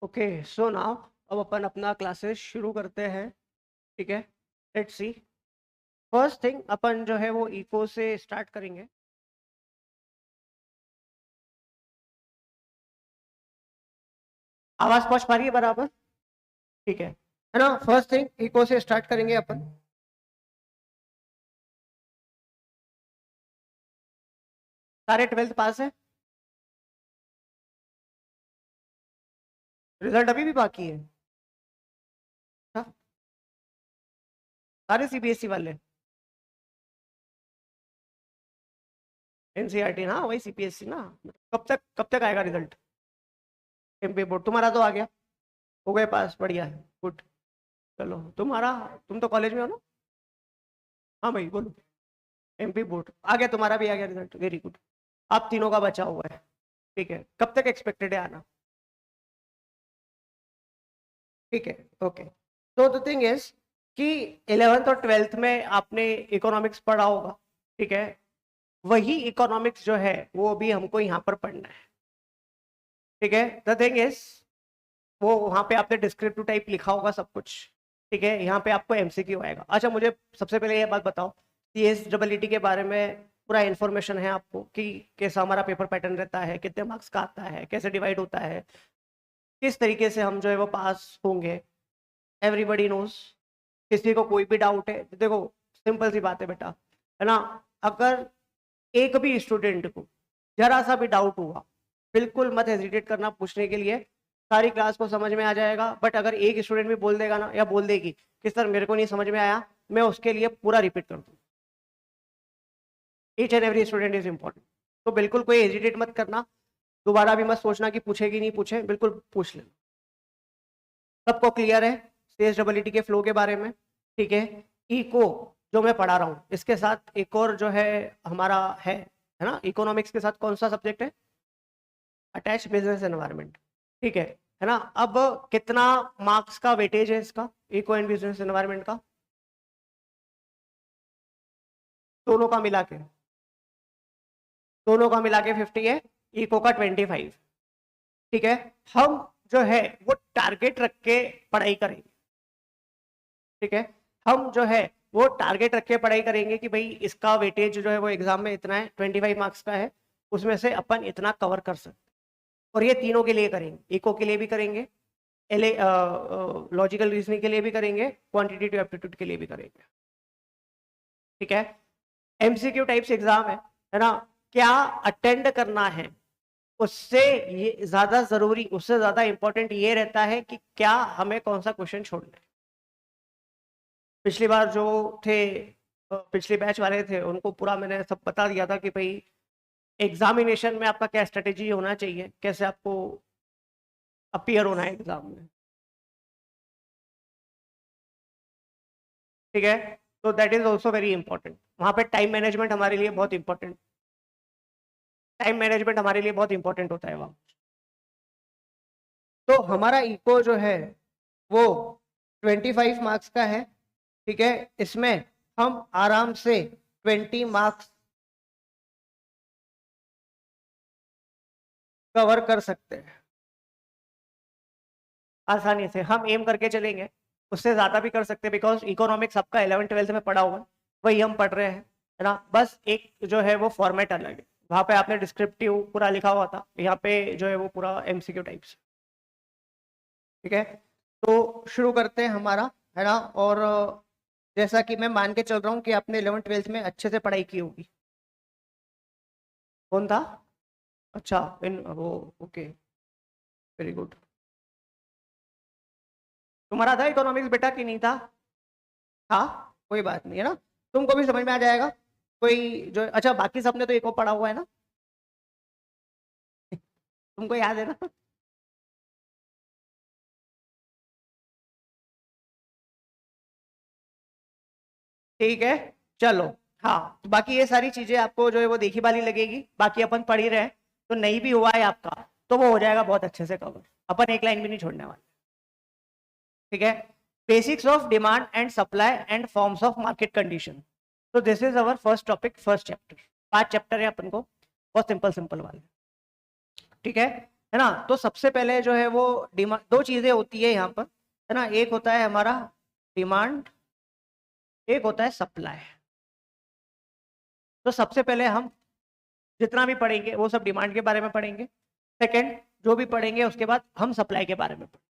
Okay so now अब अपन अपना classes शुरू करते हैं। ठीक है, लेट्स सी। फर्स्ट थिंग अपन जो है वो इको से स्टार्ट करेंगे। आवाज पहुंच पा रही है बराबर? ठीक है ना। फर्स्ट थिंग इको से स्टार्ट करेंगे अपन। सारे 12th पास है? रिजल्ट अभी भी बाकी है? हाँ? सारे सीबीएसई वाले? एनसीईआरटी ना, वही सीबीएसई ना। कब तक आएगा रिजल्ट? एमपी बोर्ड तुम्हारा तो आ गया, हो गए पास, बढ़िया है, गुड। चलो तुम्हारा, तुम तो कॉलेज में हो ना? हाँ भाई बोलो। एमपी बोर्ड आ गया, तुम्हारा भी आ गया रिजल्ट, वेरी गुड। आप तीनों का बचा हुआ है। ठीक है, कब तक एक्सपेक्टेड है आना? ठीक है, ओके। तो द थिंग इज कि 11th और 12th में आपने इकोनॉमिक्स पढ़ा होगा। ठीक है, वही इकोनॉमिक्स जो है वो भी हमको यहाँ पर पढ़ना है। ठीक है, द थिंग इज वो वहां पे आपने डिस्क्रिप्टिव टाइप लिखा होगा सब कुछ। ठीक है, यहाँ पे आपको एमसीक्यू आएगा। अच्छा, मुझे सबसे पहले ये बात बताओ, सीएसडब्ल्यूटी के बारे में पूरा इन्फॉर्मेशन है आपको कि कैसा हमारा पेपर पैटर्न रहता है, कितने मार्क्स का आता है, कैसे डिवाइड होता है, किस तरीके से हम जो है वो पास होंगे? Everybody knows. किसी को कोई भी डाउट है? देखो, सिंपल सी बात है बेटा, है ना। अगर एक भी स्टूडेंट को जरा सा भी डाउट हुआ, बिल्कुल मत हेजिटेट करना पूछने के लिए। सारी क्लास को समझ में आ जाएगा। बट अगर एक स्टूडेंट भी बोल देगा ना, या बोल देगी कि सर मेरे को नहीं समझ में आया, मैं उसके लिए पूरा रिपीट कर दूँ। Each and every student is important. तो बिल्कुल कोई हेजिटेट मत करना। दोबारा भी मत सोचना कि पूछेगी नहीं पूछे, बिल्कुल पूछ लेना। सबको क्लियर है सीएसडब्ल्यूटी के फ्लो के बारे में? ठीक है। इको जो मैं पढ़ा रहा हूँ, इसके साथ एक और जो है हमारा है ना, इकोनॉमिक्स के साथ कौन सा सब्जेक्ट है? Attach business environment. ठीक है ना। अब कितना मार्क्स का वेटेज है इसका, इको एंड बिजनेस एनवायरनमेंट का? दोनों का मिला के? दोनों का मिला के 50 है, इको का 25। ठीक है। हम जो है वो टारगेट रख के पढ़ाई करेंगे। ठीक है, हम जो है वो टारगेट रख के पढ़ाई करेंगे कि भाई इसका वेटेज जो है वो एग्जाम में इतना है, 25 मार्क्स का है, उसमें से अपन इतना कवर कर सकते। और ये तीनों के लिए करेंगे, इको के लिए भी करेंगे, एल लॉजिकल रीजनिंग के लिए भी करेंगे, क्वांटिटेटिव एप्टीट्यूड के लिए भी करेंगे। ठीक है, एमसीक्यू टाइप्स एग्जाम है ना। क्या अटेंड करना है, उससे ये ज्यादा जरूरी, उससे ज्यादा इंपॉर्टेंट ये रहता है कि क्या हमें कौन सा क्वेश्चन छोड़ना है। पिछली बार जो थे, पिछले बैच वाले थे, उनको पूरा मैंने सब बता दिया था कि भाई एग्जामिनेशन में आपका क्या स्ट्रेटेजी होना चाहिए, कैसे आपको अपीयर होना है एग्जाम में। ठीक है, तो that is also very important. वहां पे टाइम मैनेजमेंट हमारे लिए बहुत इंपॉर्टेंट, टाइम मैनेजमेंट हमारे लिए बहुत इंपॉर्टेंट होता है वहां। तो हमारा इको जो है वो 25 मार्क्स का है। ठीक है, इसमें हम आराम से 20 मार्क्स कवर कर सकते हैं, आसानी से हम एम करके चलेंगे। उससे ज्यादा भी कर सकते हैं, बिकॉज इकोनॉमिक्स आपका 11th 12th में पढ़ा होगा, वही हम पढ़ रहे हैं, है ना। बस एक जो है वो फॉर्मेट अलग है। वहां पे आपने डिस्क्रिप्टिव पूरा लिखा हुआ था, यहाँ पे जो है वो पूरा एमसीक्यू टाइप्स। ठीक है, तो शुरू करते हैं हमारा, है ना। और जैसा कि मैं मान के चल रहा हूँ कि आपने 11th 12th में अच्छे से पढ़ाई की होगी। कौन था? अच्छा, इन वो, ओके, वेरी गुड। तुम्हारा था इकोनॉमिक्स बेटा कि नहीं था? हाँ, कोई बात नहीं, है ना। तुमको भी समझ में आ जाएगा। कोई जो, अच्छा बाकी सबने तो इको पढ़ा हुआ है ना? तुमको याद है ना? ठीक है, चलो। हाँ, तो बाकी ये सारी चीजें आपको जो है वो देखी वाली लगेगी, बाकी अपन पढ़ ही रहे हैं। तो नहीं भी हुआ है आपका, तो वो हो जाएगा बहुत अच्छे से कवर। अपन एक लाइन भी नहीं छोड़ने वाले। ठीक है, basics of demand and supply and forms of market condition. तो this is our first topic, first chapter. 5 chapter है अपन को, बहुत सिंपल सिंपल वाले। ठीक है है ना। तो सबसे पहले जो है वो डिमांड, दो चीजें होती है यहाँ पर, है ना, एक होता है हमारा डिमांड, एक होता है सप्लाई। तो सबसे पहले हम जितना भी पढ़ेंगे वो सब डिमांड के बारे में पढ़ेंगे, सेकंड जो भी पढ़ेंगे उसके बाद हम सप्लाई के बारे में पढ़ेंगे,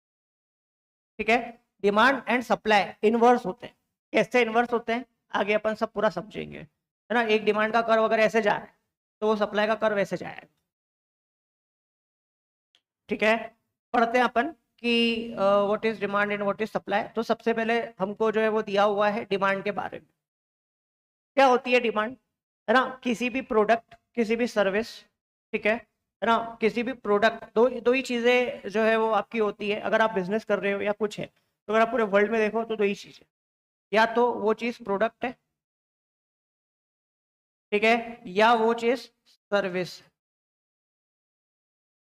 ठीक है। डिमांड एंड सप्लाई इनवर्स होते हैं। कैसे इनवर्स होते हैं आगे अपन सब पूरा समझेंगे, है ना। एक डिमांड का कर्व अगर ऐसे जा रहा है तो वो सप्लाई का कर्व ऐसे जाएगा, ठीक है। पढ़ते हैं अपन कि what is demand and what is supply. तो सबसे पहले हमको जो है वो दिया हुआ है डिमांड के बारे में। क्या होती है डिमांड, है ना, किसी भी प्रोडक्ट, किसी भी सर्विस, ठीक है ना, किसी भी प्रोडक्ट, दो दो ही चीजें जो है वो आपकी होती है। अगर आप बिजनेस कर रहे हो या कुछ है, तो अगर आप पूरे वर्ल्ड में देखो तो दो ही चीजें, या तो वो चीज प्रोडक्ट है, ठीक है, या वो चीज सर्विस,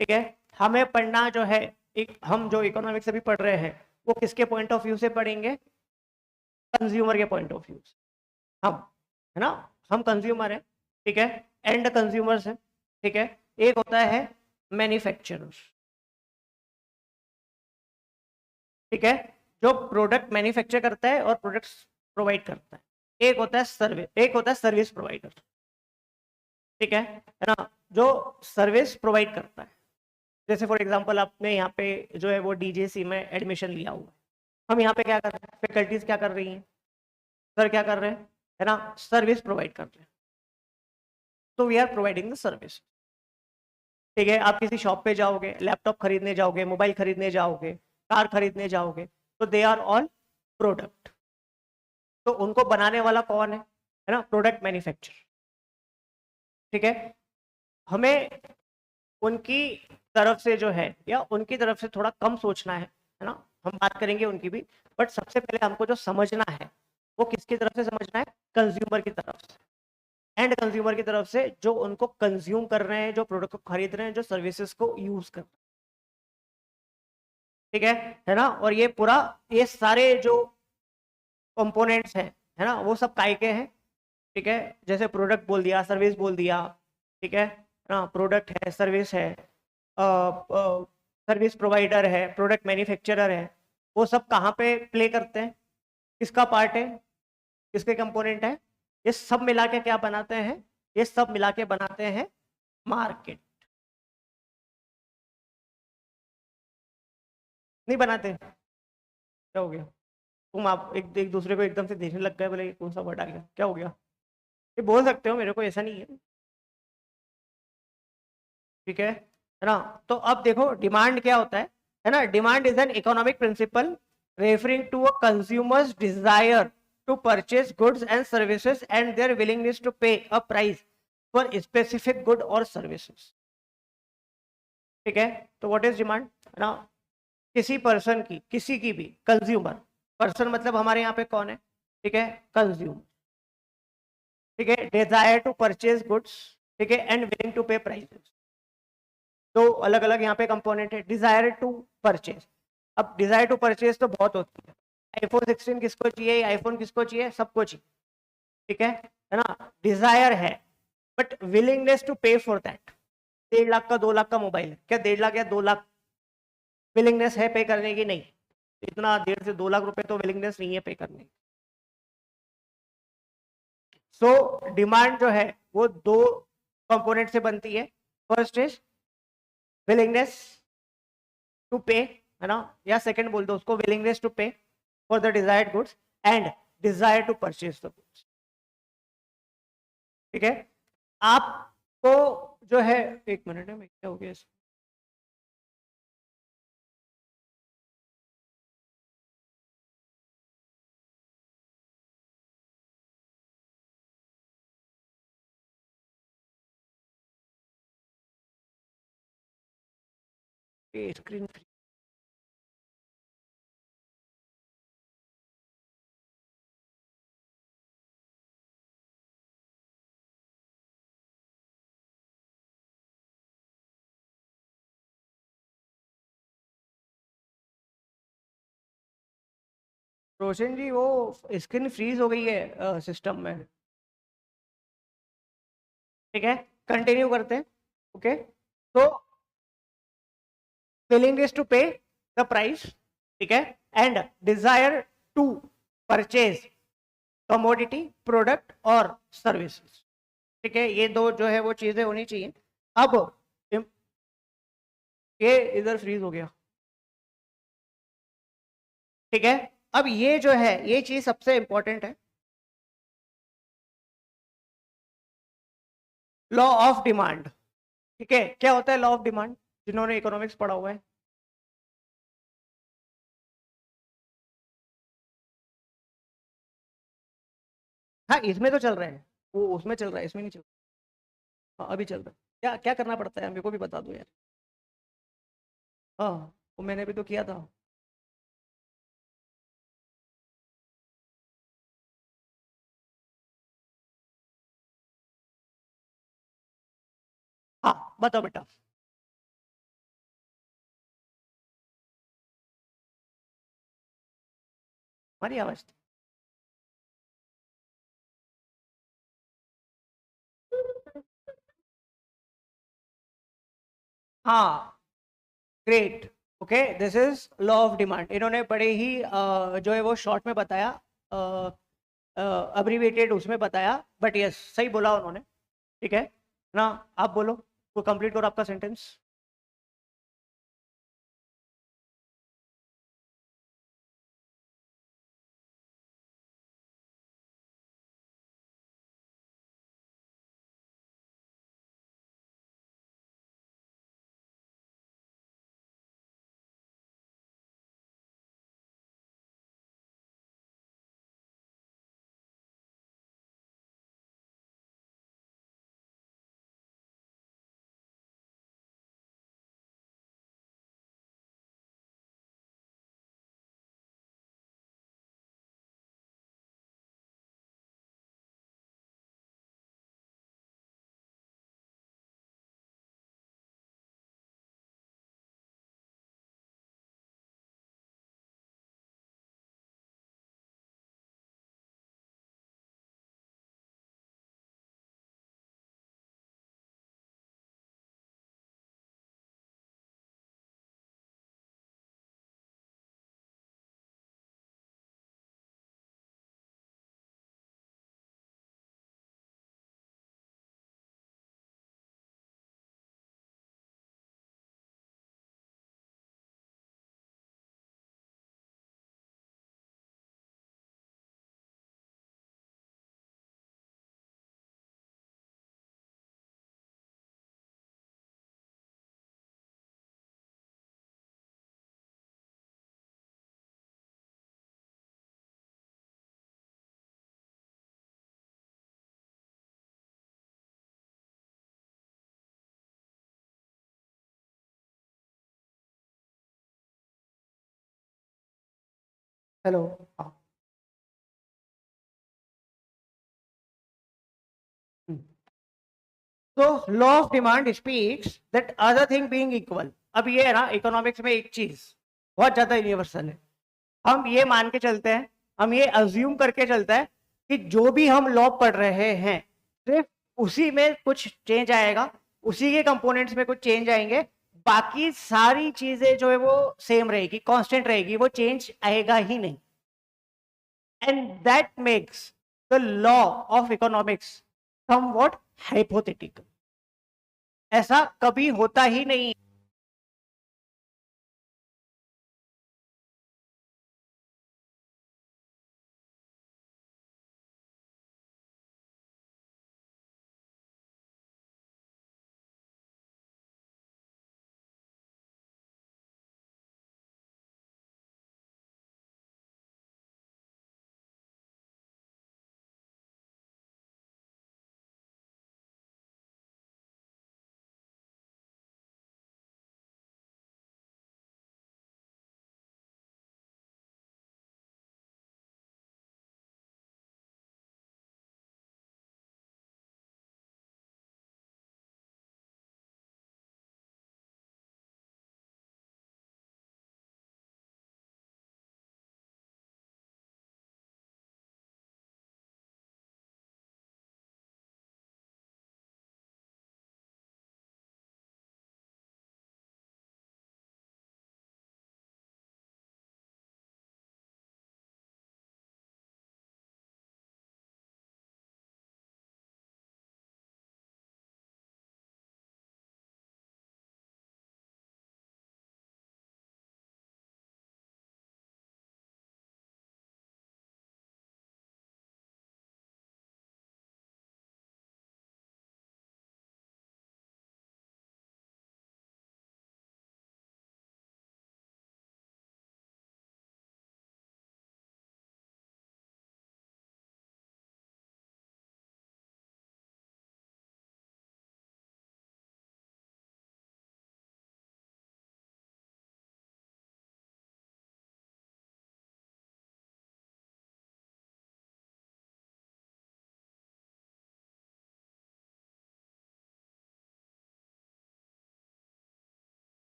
ठीक है। हमें पढ़ना जो है, एक हम जो इकोनॉमिक्स अभी पढ़ रहे हैं वो किसके पॉइंट ऑफ व्यू से पढ़ेंगे, कंज्यूमर के पॉइंट ऑफ व्यू से। हम, है ना, हम कंज्यूमर हैं, ठीक है, एंड कंज्यूमर्स हैं, ठीक है। एक होता है मैन्युफैक्चरर्स, ठीक है, जो प्रोडक्ट मैन्युफैक्चर करता है और प्रोडक्ट्स प्रोवाइड करता है। एक होता है सर्विस, एक होता है सर्विस प्रोवाइडर, ठीक है ना, जो सर्विस प्रोवाइड करता है। जैसे फॉर एग्जांपल आपने यहाँ पे जो है वो डीजेसी में एडमिशन लिया हुआ है, हम यहाँ पे क्या कर रहे हैं, फैकल्टीज क्या कर रही हैं, सर क्या कर रहे हैं, है ना, सर्विस प्रोवाइड कर रहे हैं। तो we are providing the service, ठीक है। आप किसी शॉप पे जाओगे, लैपटॉप खरीदने जाओगे, मोबाइल खरीदने जाओगे, कार खरीदने जाओगे, तो दे आर ऑल प्रोडक्ट। तो उनको बनाने वाला कौन है ना, प्रोडक्ट मैन्युफैक्चर, ठीक है। हमें उनकी तरफ से जो है, या उनकी तरफ से थोड़ा कम सोचना है ना, हम बात करेंगे उनकी भी, बट सबसे पहले हमको जो समझना है वो किसकी तरफ से समझना है, कंज्यूमर की तरफ से, एंड कंज्यूमर की तरफ से जो उनको कंज्यूम कर रहे हैं, जो प्रोडक्ट को खरीद रहे हैं, जो सर्विसेज को यूज कर रहे हैं, ठीक है ना। और ये पूरा, ये सारे जो कंपोनेंट्स हैं, है ना, वो सब काय के हैं, ठीक है। जैसे प्रोडक्ट बोल दिया, सर्विस बोल दिया, ठीक है ना, प्रोडक्ट है, सर्विस है, सर्विस प्रोवाइडर है, प्रोडक्ट मैन्युफैक्चरर है, वो सब कहाँ पे प्ले करते हैं, किसका पार्ट है, किसके कंपोनेंट है, ये सब मिला के क्या बनाते हैं, ये सब मिला के बनाते हैं मार्केट। नहीं बनाते, क्या हो गया, तुम आप एक दूसरे को एकदम से देखने लग गए, बोले कौन सा वर्ड आ गया, क्या हो गया, ये बोल सकते हो, मेरे को ऐसा नहीं है, ठीक है ना। तो अब देखो डिमांड क्या होता है ना, demand is an economic principle referring to a consumer's desire to purchase goods and services and their willingness to pay a price for specific good और सर्विसेज, ठीक है। तो व्हाट इज डिमांड, है ना, किसी पर्सन की, किसी की भी, कंज्यूमर, पर्सन मतलब हमारे यहाँ पे कौन है, ठीक है, कंज्यूमर, ठीक है, डिजायर टू परचेज गुड्स, ठीक है, एंड विलिंग टू पे प्राइसेस। तो अलग अलग यहाँ पे कंपोनेंट है, डिजायर टू परचेज। अब डिजायर टू परचेज तो बहुत होती है, आईफोन 16 किसको चाहिए, आईफोन किसको चाहिए, सबको चाहिए, ठीक है ना, डिजायर है, but willingness to pay for that, 1.5 lakh का 2 लाख का मोबाइल है, क्या 1.5 लाख या 2 लाख विलिंगनेस है पे करने की, नहीं, इतना 1.5 से 2 लाख रुपए तो विलिंगनेस नहीं है पे करने की। सो डिमांड जो है वो दो कंपोनेंट से बनती है, फर्स्ट इज विलिंगनेस टू पे, है ना, या सेकंड बोल दो उसको, willingness to pay for the desired goods and desire to purchase the goods, ठीक है। आपको जो है, एक मिनट है, मैं क्या हो गया इसको, स्क्रीन फ्री, रोशन जी वो स्क्रीन फ्रीज हो गई है सिस्टम में, ठीक है, कंटिन्यू करते हैं, ओके। तो willingness to pay the price, ठीक है, and desire to purchase commodity, product और services, ठीक है, ये दो जो है वो चीजें होनी चाहिए। अब ये इधर फ्रीज हो गया, ठीक है। अब ये जो है ये चीज सबसे इंपॉर्टेंट है, लॉ ऑफ डिमांड, ठीक है। क्या होता है लॉ ऑफ डिमांड, जिन्होंने इकोनॉमिक्स पढ़ा हुआ है? हाँ, इसमें तो चल रहा है, वो उसमें चल रहा है, इसमें नहीं चल रहा। हाँ, अभी चल रहा है। क्या क्या करना पड़ता है, मेरे को भी बता दो यार। हाँ, वो मैंने भी तो किया था। हाँ, बताओ बेटा। हमारी आवाज थी। हाँ, great. Okay, this is law of demand. इन्होंने बड़े ही जो है वो शॉर्ट में बताया, अब्रीविएटेड उसमें बताया, बट यस सही बोला उन्होंने, ठीक है ना। आप बोलो, वो कंप्लीट करो आपका सेंटेंस। हेलो। हाँ। तो law of demand speaks that other thing being equal. अब ये है ना, इकोनॉमिक्स में एक चीज बहुत ज्यादा यूनिवर्सल है। हम ये मान के चलते हैं, हम ये अज्यूम करके चलते हैं कि जो भी हम लॉ पढ़ रहे हैं सिर्फ उसी में कुछ चेंज आएगा, उसी के कंपोनेंट्स में कुछ चेंज आएंगे, बाकी सारी चीजें जो है वो सेम रहेगी, कांस्टेंट रहेगी, वो चेंज आएगा ही नहीं। And that makes the law of economics somewhat hypothetical. ऐसा कभी होता ही नहीं।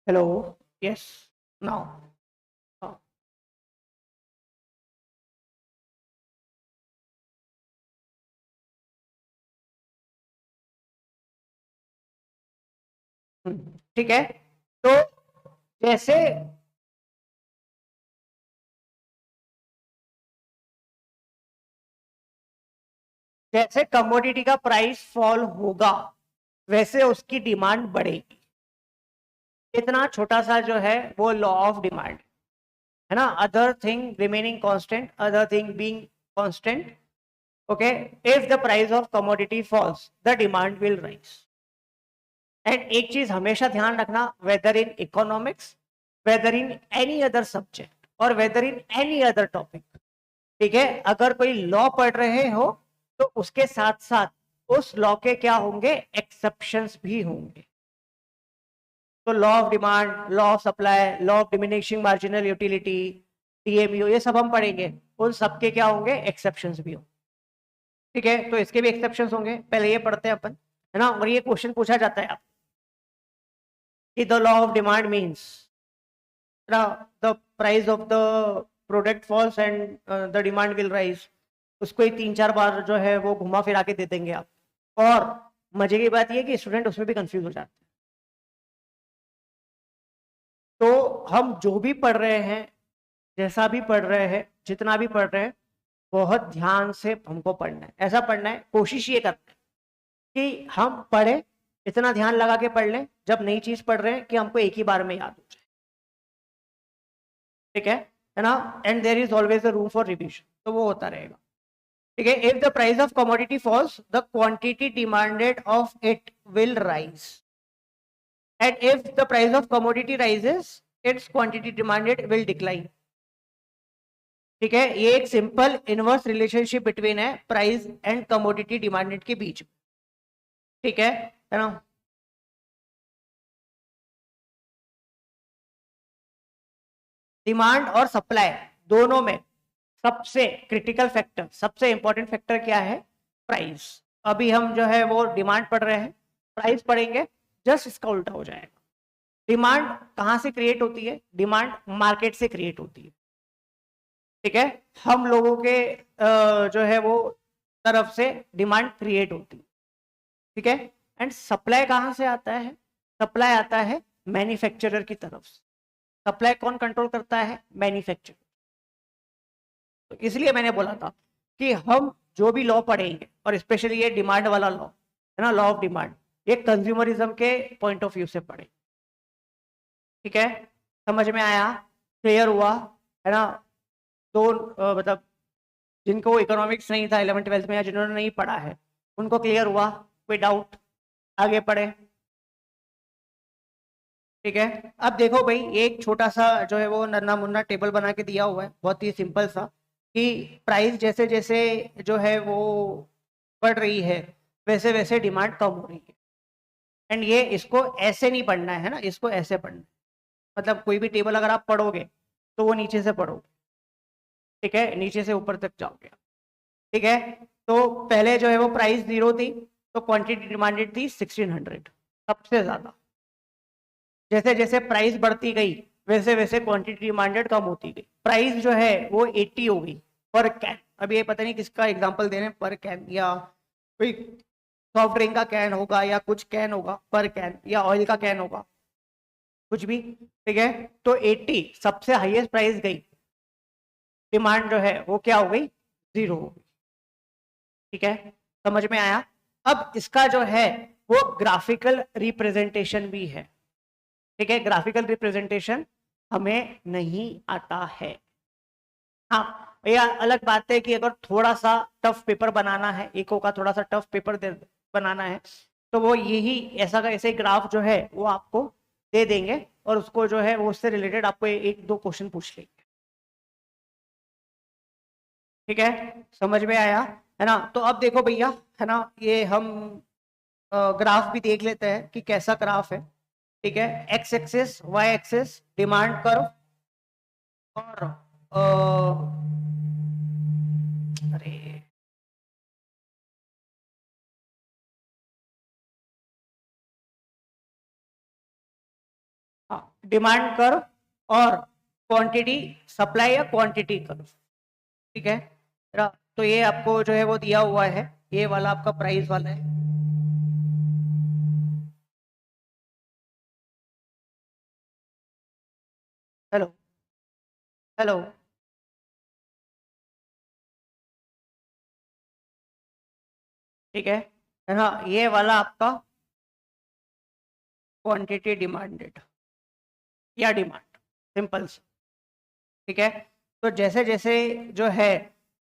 हेलो, यस, नाउ, ठीक है। तो जैसे जैसे कमोडिटी का प्राइस फॉल होगा वैसे उसकी डिमांड बढ़ेगी। इतना छोटा सा जो है वो लॉ ऑफ डिमांड है ना, other thing remaining constant, other thing being constant, okay, if the price of commodity falls the demand will rise. And एक चीज हमेशा ध्यान रखना, whether in economics, whether in any other subject और whether in any other topic, ठीक है, अगर कोई लॉ पढ़ रहे हो तो उसके साथ साथ उस लॉ के क्या होंगे, एक्सेप्शंस भी होंगे। तो law of demand, law of supply, law of diminishing marginal utility, TMU, ये सब हम पढ़ेंगे, उन सबके क्या होंगे, एक्सेप्शंस भी होंगे। ठीक है, तो इसके भी एक्सेप्शंस होंगे, पहले ये पढ़ते हैं अपन, है ना। और ये क्वेश्चन पूछा जाता है आप कि the law of demand means the price of the product falls and the demand will rise. उसको ही 3-4 बार जो है वो घुमा फिरा के दे देंगे आप। और मजे की बात ये कि स्टूडेंट उसमें भी कंफ्यूज हो जाते हैं। तो हम जो भी पढ़ रहे हैं, जैसा भी पढ़ रहे हैं, जितना भी पढ़ रहे हैं, बहुत ध्यान से हमको पढ़ना है। ऐसा पढ़ना है, कोशिश ये करना है कि हम पढ़े, इतना ध्यान लगा के पढ़ लें जब नई चीज पढ़ रहे हैं कि हमको एक ही बार में याद हो जाए। ठीक है ना। And there is always a room for revision, तो वो होता रहेगा। ठीक है, if the price of commodity falls the quantity demanded of it will rise, and if the price of commodity rises its quantity demanded will decline. ठीक है, ये एक सिंपल इनवर्स रिलेशनशिप बिटवीन है प्राइस एंड कमोडिटी डिमांडेड के बीच। ठीक है ना। डिमांड और सप्लाई दोनों में सबसे क्रिटिकल फैक्टर, सबसे इंपॉर्टेंट फैक्टर क्या है, प्राइस। अभी हम जो है वो डिमांड पढ़ रहे हैं, प्राइस पढ़ेंगे, जस्ट इसका उल्टा हो जाएगा। डिमांड कहां से क्रिएट होती है, डिमांड मार्केट से क्रिएट होती है। ठीक है, हम लोगों के जो है वो तरफ से डिमांड क्रिएट होती है। ठीक है, एंड सप्लाई कहां से आता है, सप्लाई आता है मैन्युफैक्चरर की तरफ से। सप्लाई कौन कंट्रोल करता है, मैन्युफैक्चरर। तो इसलिए मैंने बोला था कि हम जो भी लॉ पढ़ेंगे, और स्पेशली ये डिमांड वाला लॉ है ना, लॉ ऑफ डिमांड, ये कंज्यूमरिज्म के पॉइंट ऑफ व्यू से पढ़े। ठीक है, समझ में आया, क्लियर हुआ, है ना। तो मतलब जिनको इकोनॉमिक्स नहीं था 11th-12th में, या जिन्होंने नहीं पढ़ा है उनको क्लियर हुआ, कोई डाउट, आगे पढ़े। ठीक है, अब देखो भाई, एक छोटा सा जो है वो नन्ना मुन्ना टेबल बना के दिया हुआ है, बहुत ही सिंपल सा, कि प्राइस जैसे जैसे जो है वो बढ़ रही है वैसे वैसे डिमांड कम हो रही है। एंड ये इसको ऐसे नहीं पढ़ना है ना, इसको ऐसे पढ़ना है। मतलब कोई भी टेबल अगर आप पढ़ोगे तो वो नीचे से पढ़ोगे। ठीक है, नीचे से ऊपर तक जाओगे। ठीक है, तो पहले जो है वो प्राइस 0 थी, तो क्वांटिटी डिमांडेड थी 1600, सबसे ज्यादा। जैसे जैसे प्राइस बढ़ती गई वैसे वैसे क्वांटिटी डिमांडेड कम होती गई, प्राइस जो है वो 80 हो गई पर कैन। अब ये पता नहीं किसका एग्जांपल दे रहे हैं, पर कैन, या कोई सॉफ्ट ड्रिंक का कैन होगा, या कुछ कैन होगा पर कैन, या ऑयल का कैन होगा, कुछ भी। ठीक है, तो 80 सबसे हाईएस्ट प्राइस गई, डिमांड जो है वो क्या हो गई, 0 हो गई। ठीक है, समझ में आया। अब इसका जो है वो ग्राफिकल रिप्रेजेंटेशन भी है। ठीक है, ग्राफिकल रिप्रेजेंटेशन हमें नहीं आता है। हाँ, यह अलग बात है कि अगर थोड़ा सा टफ पेपर बनाना है, इको का थोड़ा सा टफ पेपर बनाना है, तो वो यही ऐसा का ऐसे ग्राफ जो है वो आपको दे देंगे, और उसको जो है वो उससे रिलेटेड आपको एक दो क्वेश्चन पूछ लेंगे। ठीक है, समझ में आया, है ना। तो अब देखो भैया, है ना, ये हम ग्राफ भी देख लेते हैं कि कैसा ग्राफ है। ठीक है, X axis, Y axis, demand curve, और अरे हाँ, डिमांड कर्व और क्वांटिटी सप्लाई या क्वांटिटी कर्व, ठीक है। तो ये आपको जो है वो दिया हुआ है, ये वाला आपका प्राइस वाला है। हेलो, हेलो, ठीक है ना, ये वाला आपका क्वांटिटी डिमांडेड या डिमांड, सिंपल से, ठीक है। तो जैसे जैसे जो है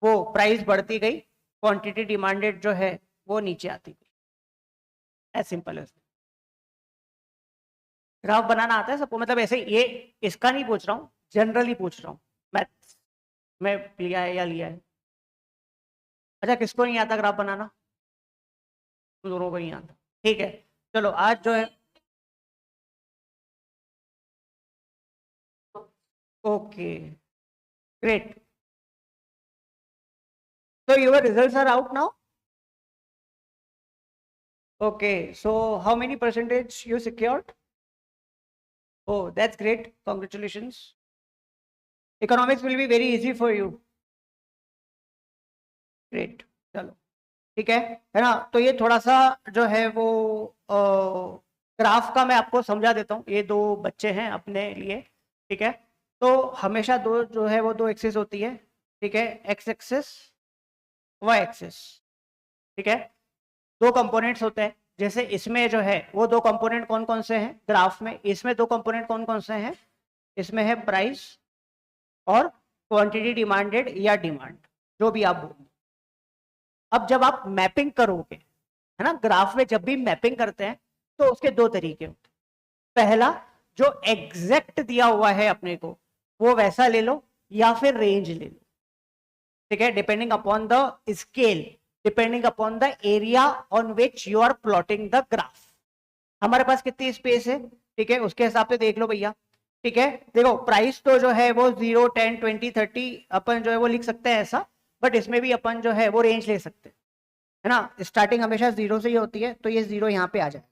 वो प्राइस बढ़ती गई, क्वांटिटी डिमांडेड जो है वो नीचे आती गई, एज सिंपल एज। ग्राफ बनाना आता है सबको? मतलब ऐसे ये इसका नहीं पूछ रहा हूँ, जनरली पूछ रहा हूँ, मैथ्स में लिया है या लिया है। अच्छा, किसको नहीं आता ग्राफ बनाना? दोनों को नहीं आता, ठीक है। चलो आज जो है, okay, great. So your results are out now? Okay, so how many percentage you secured? Oh, that's great. Congratulations. Economics will be very easy for you. Great. चलो, ठीक है ना। तो ये थोड़ा सा जो है वो ग्राफ का मैं आपको समझा देता हूँ। ये दो बच्चे हैं अपने लिए, ठीक है। तो हमेशा दो जो है वो दो एक्सिस होती है, ठीक है, एक्स एक्सिस, वाई एक्सिस, ठीक है। दो कंपोनेंट्स होते हैं, जैसे इसमें जो है वो दो कंपोनेंट कौन कौन से हैं ग्राफ में, इसमें दो कंपोनेंट कौन कौन से हैं, इसमें है प्राइस और क्वांटिटी डिमांडेड या डिमांड, जो भी आप बोलो। अब जब आप मैपिंग करोगे, है ना, ग्राफ में जब भी मैपिंग करते हैं तो उसके दो तरीके होते हैं। पहला, जो एग्जैक्ट दिया हुआ है अपने को वो वैसा ले लो, या फिर रेंज ले लो, ठीक है, depending upon the scale, depending upon the area on which you are plotting the graph. हमारे पास कितनी स्पेस है, ठीक है, उसके हिसाब से देख लो भैया, ठीक है। देखो प्राइस तो जो है वो 0, 10, 20, 30 अपन जो है वो लिख सकते हैं ऐसा, बट इसमें भी अपन जो है वो रेंज ले सकते हैं, है ना। स्टार्टिंग हमेशा 0 से ही होती है, तो ये 0 यहाँ पे आ जाए,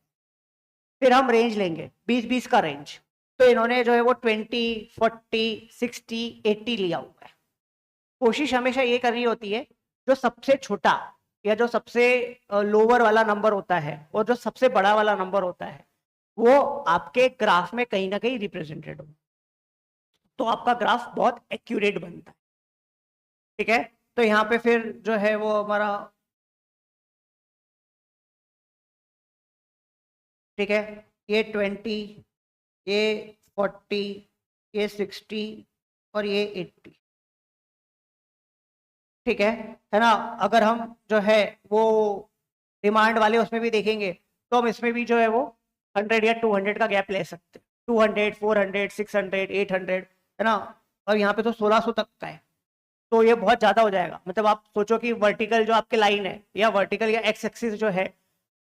फिर हम रेंज लेंगे 20-20 का रेंज। तो इन्होंने जो है वो 20, 40, 60, 80 लिया हुआ है। कोशिश हमेशा ये करनी होती है, जो सबसे छोटा या जो सबसे लोअर वाला नंबर होता है और जो सबसे बड़ा वाला नंबर होता है वो आपके ग्राफ में कहीं ना कहीं रिप्रेजेंटेड हो, तो आपका ग्राफ बहुत एक्यूरेट बनता है, ठीक है। तो यहाँ पे फिर जो है वो हमारा, ठीक है, ये 20, ये 40, ये 60 और ये 80, ठीक है ना। अगर हम जो है वो डिमांड वाले उसमें भी देखेंगे तो हम इसमें भी जो है वो 100 या 200 का गैप ले सकते हैं, 200, 400, 600, 800, है ना। और यहाँ पे तो 1600 तक का है, तो ये बहुत ज्यादा हो जाएगा। मतलब आप सोचो कि वर्टिकल जो आपके लाइन है या वर्टिकल या एक्स एक्सिस जो है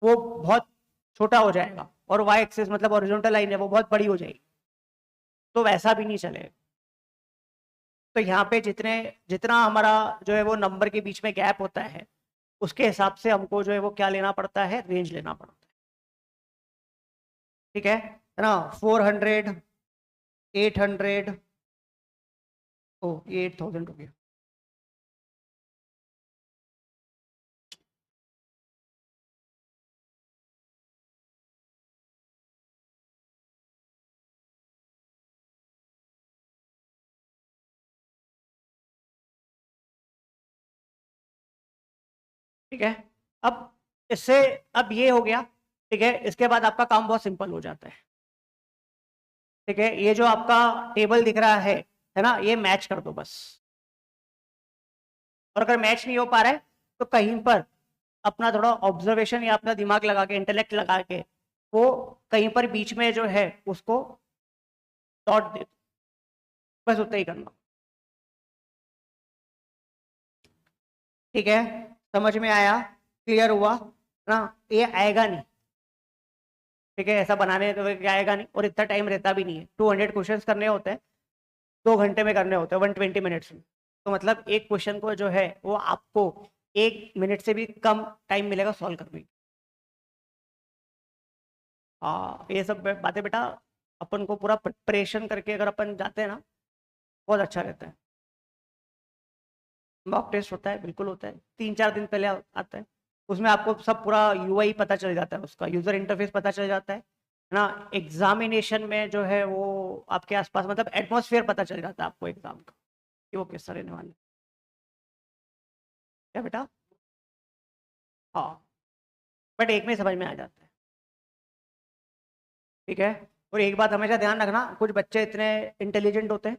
वो बहुत छोटा हो जाएगा, और वाई एक्सिस मतलब हॉरिजॉन्टल लाइन है वो बहुत बड़ी हो जाएगी, तो वैसा भी नहीं चलेगा। तो यहाँ पे जितने जितना हमारा जो है वो नंबर के बीच में गैप होता है उसके हिसाब से हमको जो है वो क्या लेना पड़ता है, रेंज लेना पड़ता है, ठीक है ना। 400, 800, ओ ये 8000 हो गया, ठीक है। अब इससे, अब ये हो गया, ठीक है। इसके बाद आपका काम बहुत सिंपल हो जाता है, ठीक है। ये जो आपका टेबल दिख रहा है ना, ये मैच कर दो बस। और अगर मैच नहीं हो पा रहा है तो कहीं पर अपना थोड़ा ऑब्जर्वेशन या अपना दिमाग लगा के, इंटेलेक्ट लगा के, वो कहीं पर बीच में जो है उसको डॉट दे दो, बस उतना ही करना, ठीक है। समझ में आया? क्लियर हुआ ना? ये आएगा नहीं, ठीक है, ऐसा बनाने तो आएगा नहीं, और इतना टाइम रहता भी नहीं है। 200 क्वेश्चंस करने होते हैं, 2 घंटे में करने होते हैं, 120 मिनट्स में। तो मतलब एक क्वेश्चन को जो है वो आपको 1 मिनट से भी कम टाइम मिलेगा सॉल्व करने की। हाँ, ये सब बातें बेटा अपन को पूरा प्रिपरेशन करके अगर अपन जाते हैं ना, बहुत अच्छा रहता है। मॉक टेस्ट होता है, बिल्कुल होता है, 3-4 दिन पहले आता है। उसमें आपको सब पूरा यूआई पता चल जाता है, उसका यूजर इंटरफेस पता चल जाता है ना। एग्जामिनेशन में जो है वो आपके आसपास मतलब एटमॉस्फेयर पता चल जाता है आपको एग्जाम का, कि वो किस तरह रहने वाले। क्या बेटा? हाँ, बट एक में समझ में आ जाता है, ठीक है। और एक बात हमेशा ध्यान रखना, कुछ बच्चे इतने इंटेलिजेंट होते हैं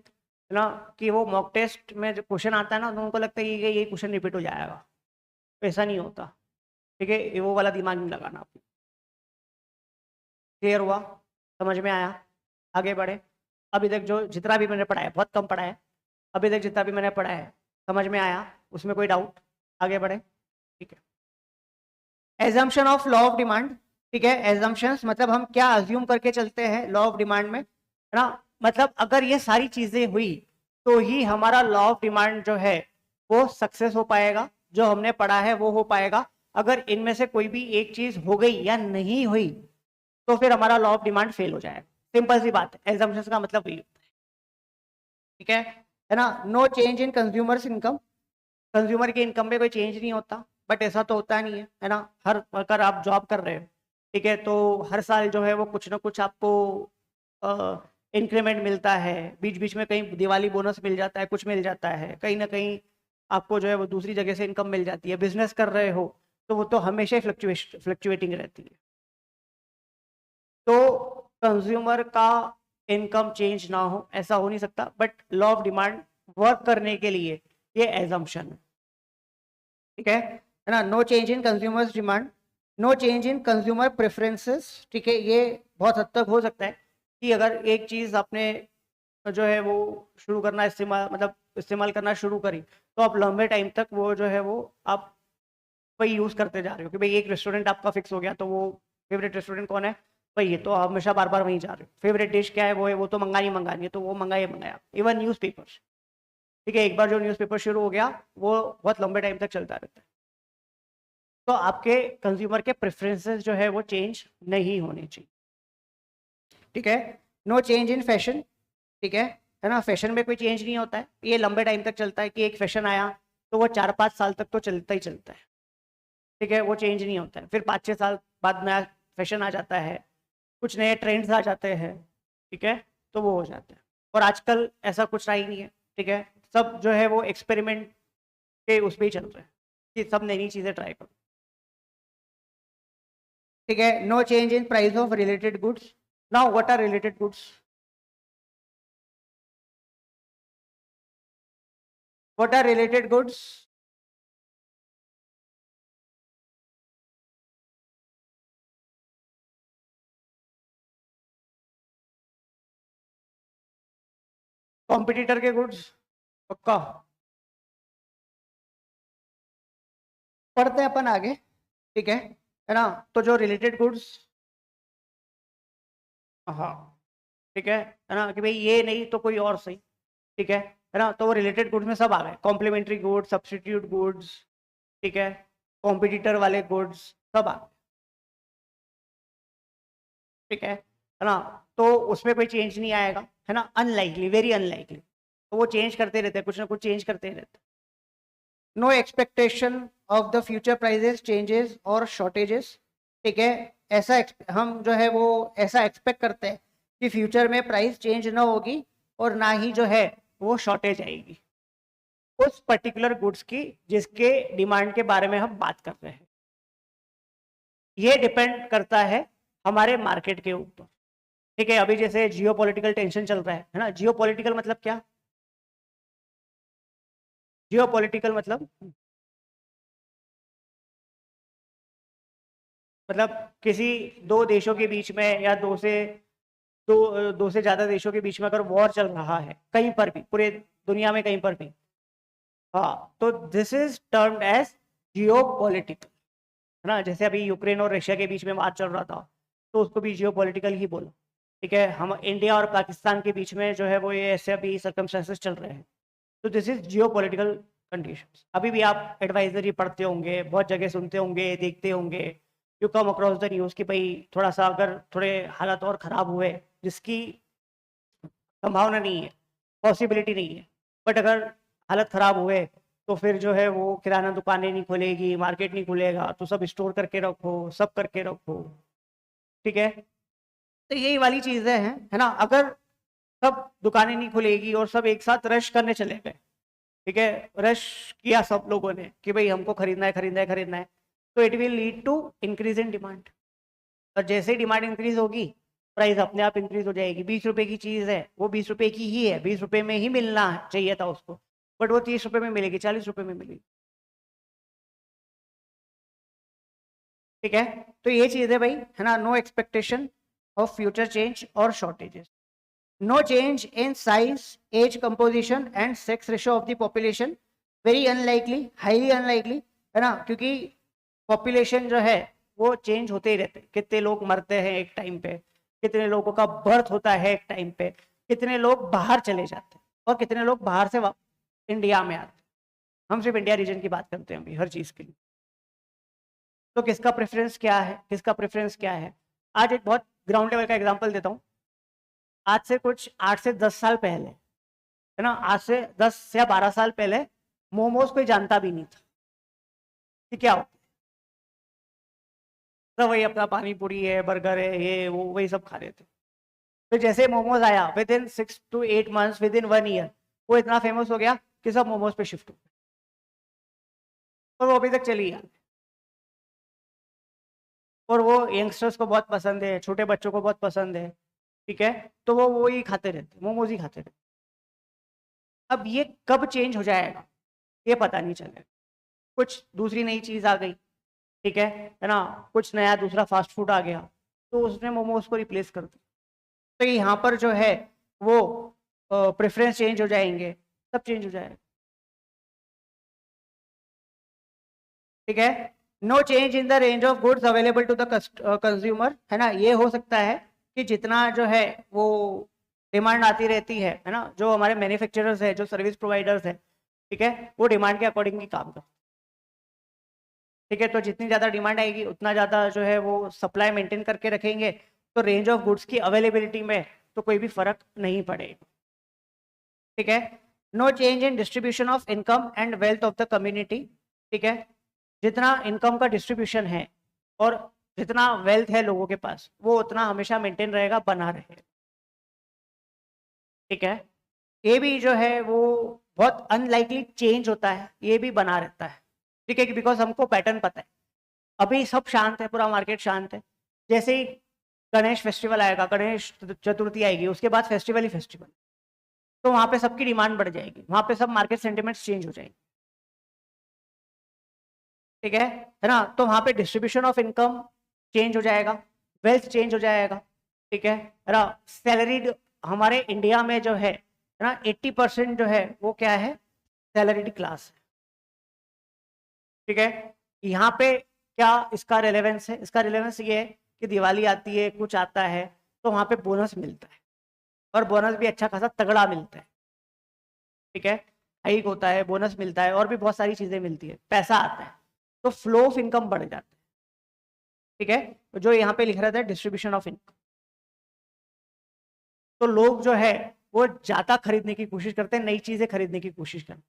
ना कि वो मॉक टेस्ट में जो क्वेश्चन आता है ना, तो उनको लगता है कि ये क्वेश्चन रिपीट हो जाएगा। ऐसा नहीं होता, ठीक है। ये वो वाला दिमाग नहीं लगाना आपको। क्लियर हुआ? समझ में आया? आगे बढ़े। अभी तक जो जितना भी मैंने पढ़ा है, बहुत कम पढ़ा है, अभी तक जितना भी मैंने पढ़ा है समझ में आया? उसमें कोई डाउट? आगे बढ़े, ठीक है। Assumption of law of demand, ठीक है। एजम्पशंस मतलब हम क्या अज्यूम करके चलते हैं लॉ ऑफ डिमांड में, है ना। मतलब अगर ये सारी चीजें हुई तो ही हमारा लॉ ऑफ डिमांड जो है वो सक्सेस हो पाएगा, जो हमने पढ़ा है वो हो पाएगा। अगर इनमें से कोई भी एक चीज हो गई या नहीं हुई तो फिर हमारा लॉ ऑफ डिमांड फेल हो जाएगा। सिंपल सी बात है, एजम्पशंस का मतलब वही होता है, ठीक है ना। No change in consumers income, consumer की इनकम में कोई चेंज नहीं होता। बट ऐसा तो होता नहीं है ना। हर अगर आप जॉब कर रहे हो, ठीक है, तो हर साल जो है वो कुछ ना कुछ आपको इंक्रीमेंट मिलता है। बीच बीच में कहीं दिवाली बोनस मिल जाता है, कुछ मिल जाता है, कहीं ना कहीं आपको जो है वो दूसरी जगह से इनकम मिल जाती है। बिजनेस कर रहे हो तो वो तो हमेशा ही फ्लक्चुएटिंग रहती है। तो कंज्यूमर का इनकम चेंज ना हो ऐसा हो नहीं सकता, but law of demand work करने के लिए ये एजम्पशन है, ठीक है ना। No change in consumers demand, no change in consumer preferences, ठीक है। ये बहुत हद तक हो सकता है कि अगर एक चीज आपने जो है वो शुरू करना इस्तेमाल मतलब इस्तेमाल करना शुरू करी, तो आप लंबे टाइम तक वो जो है वो आप वही यूज करते जा रहे हो कि भाई एक रेस्टोरेंट आपका फिक्स हो गया, तो वो फेवरेट रेस्टोरेंट कौन है? वही है, तो आप हमेशा बार बार वहीं जा रहे हो। फेवरेट डिश क्या है? वो है, वो तो मंगानी है, तो वो मंगाया। इवन न्यूज़पेपर, ठीक है, एक बार जो न्यूज़पेपर शुरू हो गया वो बहुत लंबे टाइम तक चलता रहता है। तो आपके कंज्यूमर के प्रेफरेंसेस जो है वो चेंज नहीं होने चाहिए, ठीक है। नो चेंज इन फैशन, ठीक है ना। फैशन में कोई चेंज नहीं होता है, ये लंबे टाइम तक चलता है कि एक फैशन आया तो वो 4-5 साल तक तो चलता ही चलता है, ठीक है। वो चेंज नहीं होता है, फिर 5-6 साल बाद नया फैशन आ जाता है, कुछ नए ट्रेंड्स आ जाते हैं, ठीक है, तो वो हो जाता है। और आजकल ऐसा कुछ रहा ही नहीं है, ठीक है। सब जो है वो एक्सपेरिमेंट के उस पर ही चल रहे हैं कि सब नई नई चीजें ट्राई करो, ठीक है। No change in price of related goods. Now what are related goods? What are related goods? Competitor के गुड्स, पक्का पढ़ते हैं अपन आगे, ठीक है ना। तो जो रिलेटेड गुड्स, हाँ, ठीक है ना, कि भाई ये नहीं तो कोई और सही, ठीक है ना। तो वो रिलेटेड गुड्स में सब आ गए, कॉम्प्लीमेंट्री गुड्स, सब्स्टिट्यूट गुड्स, ठीक है, कॉम्पिटिटर वाले गुड्स, सब आ गए, ठीक है ना। तो उसमें कोई चेंज नहीं आएगा, है ना, अनलाइकली, वेरी अनलाइकली। तो वो चेंज करते रहते हैं, कुछ ना कुछ चेंज करते रहते हैं। No expectation of the future prices changes और शॉर्टेजेस, ठीक है। हम जो है वो ऐसा एक्सपेक्ट करते हैं कि फ्यूचर में प्राइस चेंज ना होगी और ना ही जो है वो शॉर्टेज आएगी उस पर्टिकुलर गुड्स की जिसके डिमांड के बारे में हम बात कर रहे हैं। ये डिपेंड करता है हमारे मार्केट के ऊपर, ठीक है। अभी जैसे जियो पॉलिटिकल टेंशन चल रहा है ना। जियो पॉलिटिकल मतलब क्या? जियो पॉलिटिकल मतलब किसी दो देशों के बीच में या दो से ज्यादा देशों के बीच में अगर वॉर चल रहा है कहीं पर भी, पूरे दुनिया में कहीं पर भी, हाँ, तो this is termed as geopolitical, है ना। जैसे अभी यूक्रेन और रशिया के बीच में बात चल रहा था, तो उसको भी जियो पॉलिटिकल ही बोला, ठीक है। हम इंडिया और पाकिस्तान के बीच में जो है वो ये ऐसे अभी सर्कमस्टेंसेस चल रहे हैं, तो this is Jio political conditions. अभी भी आप एडवाइजरी पढ़ते होंगे, बहुत जगह सुनते होंगे, देखते होंगे, you come across the news कि भाई थोड़ा सा अगर थोड़े हालात और ख़राब हुए जिसकी संभावना नहीं है, पॉसिबिलिटी नहीं है, बट अगर हालत खराब हुए तो फिर जो है वो किराना दुकानें नहीं खुलेगी, मार्केट नहीं खुलेगा, तो सब स्टोर करके रखो, सब करके रखो, ठीक है। तो यही वाली चीजें हैं, है ना। अगर सब दुकानें नहीं खुलेगी और सब एक साथ रश करने चले गए, ठीक है, रश किया सब लोगों ने कि भाई हमको खरीदना है खरीदना है खरीदना है, तो it will lead to increase in demand. और जैसे ही डिमांड इंक्रीज होगी, प्राइस अपने आप इंक्रीज हो जाएगी। 20 रुपए की चीज है, वो 20 रुपए की ही है, 20 रुपए में ही मिलना चाहिए था उसको, बट वो 30 रुपए में मिलेगी, 40 रुपए में मिलेगी, ठीक है। तो ये चीज है भाई, है ना। No expectation of future change और shortages, no change in size, age composition and sex ratio of the population, very unlikely, highly unlikely, है ना, क्योंकि पॉपुलेशन जो है वो चेंज होते ही रहते हैं। कितने लोग मरते हैं एक टाइम पे, कितने लोगों का बर्थ होता है एक टाइम पे, कितने लोग बाहर चले जाते हैं और कितने लोग बाहर से इंडिया में आते हैं। हम सिर्फ इंडिया रीजन की बात करते हैं अभी हर चीज के लिए। तो किसका प्रेफरेंस क्या है, किसका प्रेफरेंस क्या है। आज एक बहुत ग्राउंड लेवल का एग्जांपल देता हूँ। आज से कुछ 8 से 10 साल पहले, है ना, आज से 10 या 12 साल पहले मोमोज कोई जानता भी नहीं था कि क्या होता है। तो वही अपना पानी पूरी है, बर्गर है, ये वो वही सब खा रहे थे। तो जैसे मोमोज आया, with in 6 to 8 months, with in 1 year, वो इतना फेमस हो गया कि सब मोमोज पे शिफ्ट हो गए, और वो अभी तक चली आ रही है। और वो यंगस्टर्स को बहुत पसंद है, छोटे बच्चों को बहुत पसंद है, ठीक है। तो वो ही खाते रहते, मोमोज ही खाते रहते। अब ये कब चेंज हो जाएगा ये पता नहीं चलेगा। कुछ दूसरी नई चीज आ गई, ठीक है ना, कुछ नया दूसरा फास्ट फूड आ गया, तो उसने मोमोज को रिप्लेस कर दिया। तो यहाँ पर जो है वो प्रेफरेंस चेंज हो जाएंगे, सब चेंज हो जाएगा, ठीक है। No change in the range of goods available to the consumer, है ना। ये हो सकता है कि जितना जो है वो डिमांड आती रहती है ना, जो हमारे मैन्युफैक्चरर्स है, जो सर्विस प्रोवाइडर्स है, ठीक है, वो डिमांड के अकॉर्डिंग ही काम करते, ठीक है। तो जितनी ज्यादा डिमांड आएगी उतना ज्यादा जो है वो सप्लाई मेंटेन करके रखेंगे, तो रेंज ऑफ गुड्स की अवेलेबिलिटी में तो कोई भी फर्क नहीं पड़ेगा, ठीक है। No change in distribution of income and wealth of the community, ठीक है। जितना इनकम का डिस्ट्रीब्यूशन है और जितना वेल्थ है लोगों के पास, वो उतना हमेशा मेंटेन रहेगा, बना रहेगा, ठीक है। ये भी जो है वो बहुत अनलाइकली चेंज होता है, ये भी बना रहता है, ठीक है, बिकॉज हमको पैटर्न पता है। अभी सब शांत है, पूरा मार्केट शांत है। जैसे ही गणेश फेस्टिवल आएगा, गणेश चतुर्थी आएगी, उसके बाद फेस्टिवल ही फेस्टिवल, तो वहां पे सबकी डिमांड बढ़ जाएगी, वहां पे सब मार्केट सेंटिमेंट्स चेंज हो जाएंगे, ठीक है ना। तो वहां पे डिस्ट्रीब्यूशन ऑफ इनकम चेंज हो जाएगा, वेल्थ चेंज हो जाएगा, ठीक है ना। सैलरीड हमारे इंडिया में जो है ना 80% जो है वो क्या है, सैलरीड क्लास है, ठीक है। यहाँ पे क्या इसका रेलेवेंस है, इसका रेलेवेंस ये है कि दिवाली आती है, कुछ आता है, तो वहां पे बोनस मिलता है, और बोनस भी अच्छा खासा तगड़ा मिलता है, ठीक है। हाइक होता है, बोनस मिलता है, और भी बहुत सारी चीजें मिलती है, पैसा आता है, तो फ्लो ऑफ इनकम बढ़ जाता है, ठीक है। तो जो यहाँ पे लिख रहा था डिस्ट्रीब्यूशन ऑफ इनकम, तो लोग जो है वो ज्यादा खरीदने की कोशिश करते हैं, नई चीजें खरीदने की कोशिश करते हैं,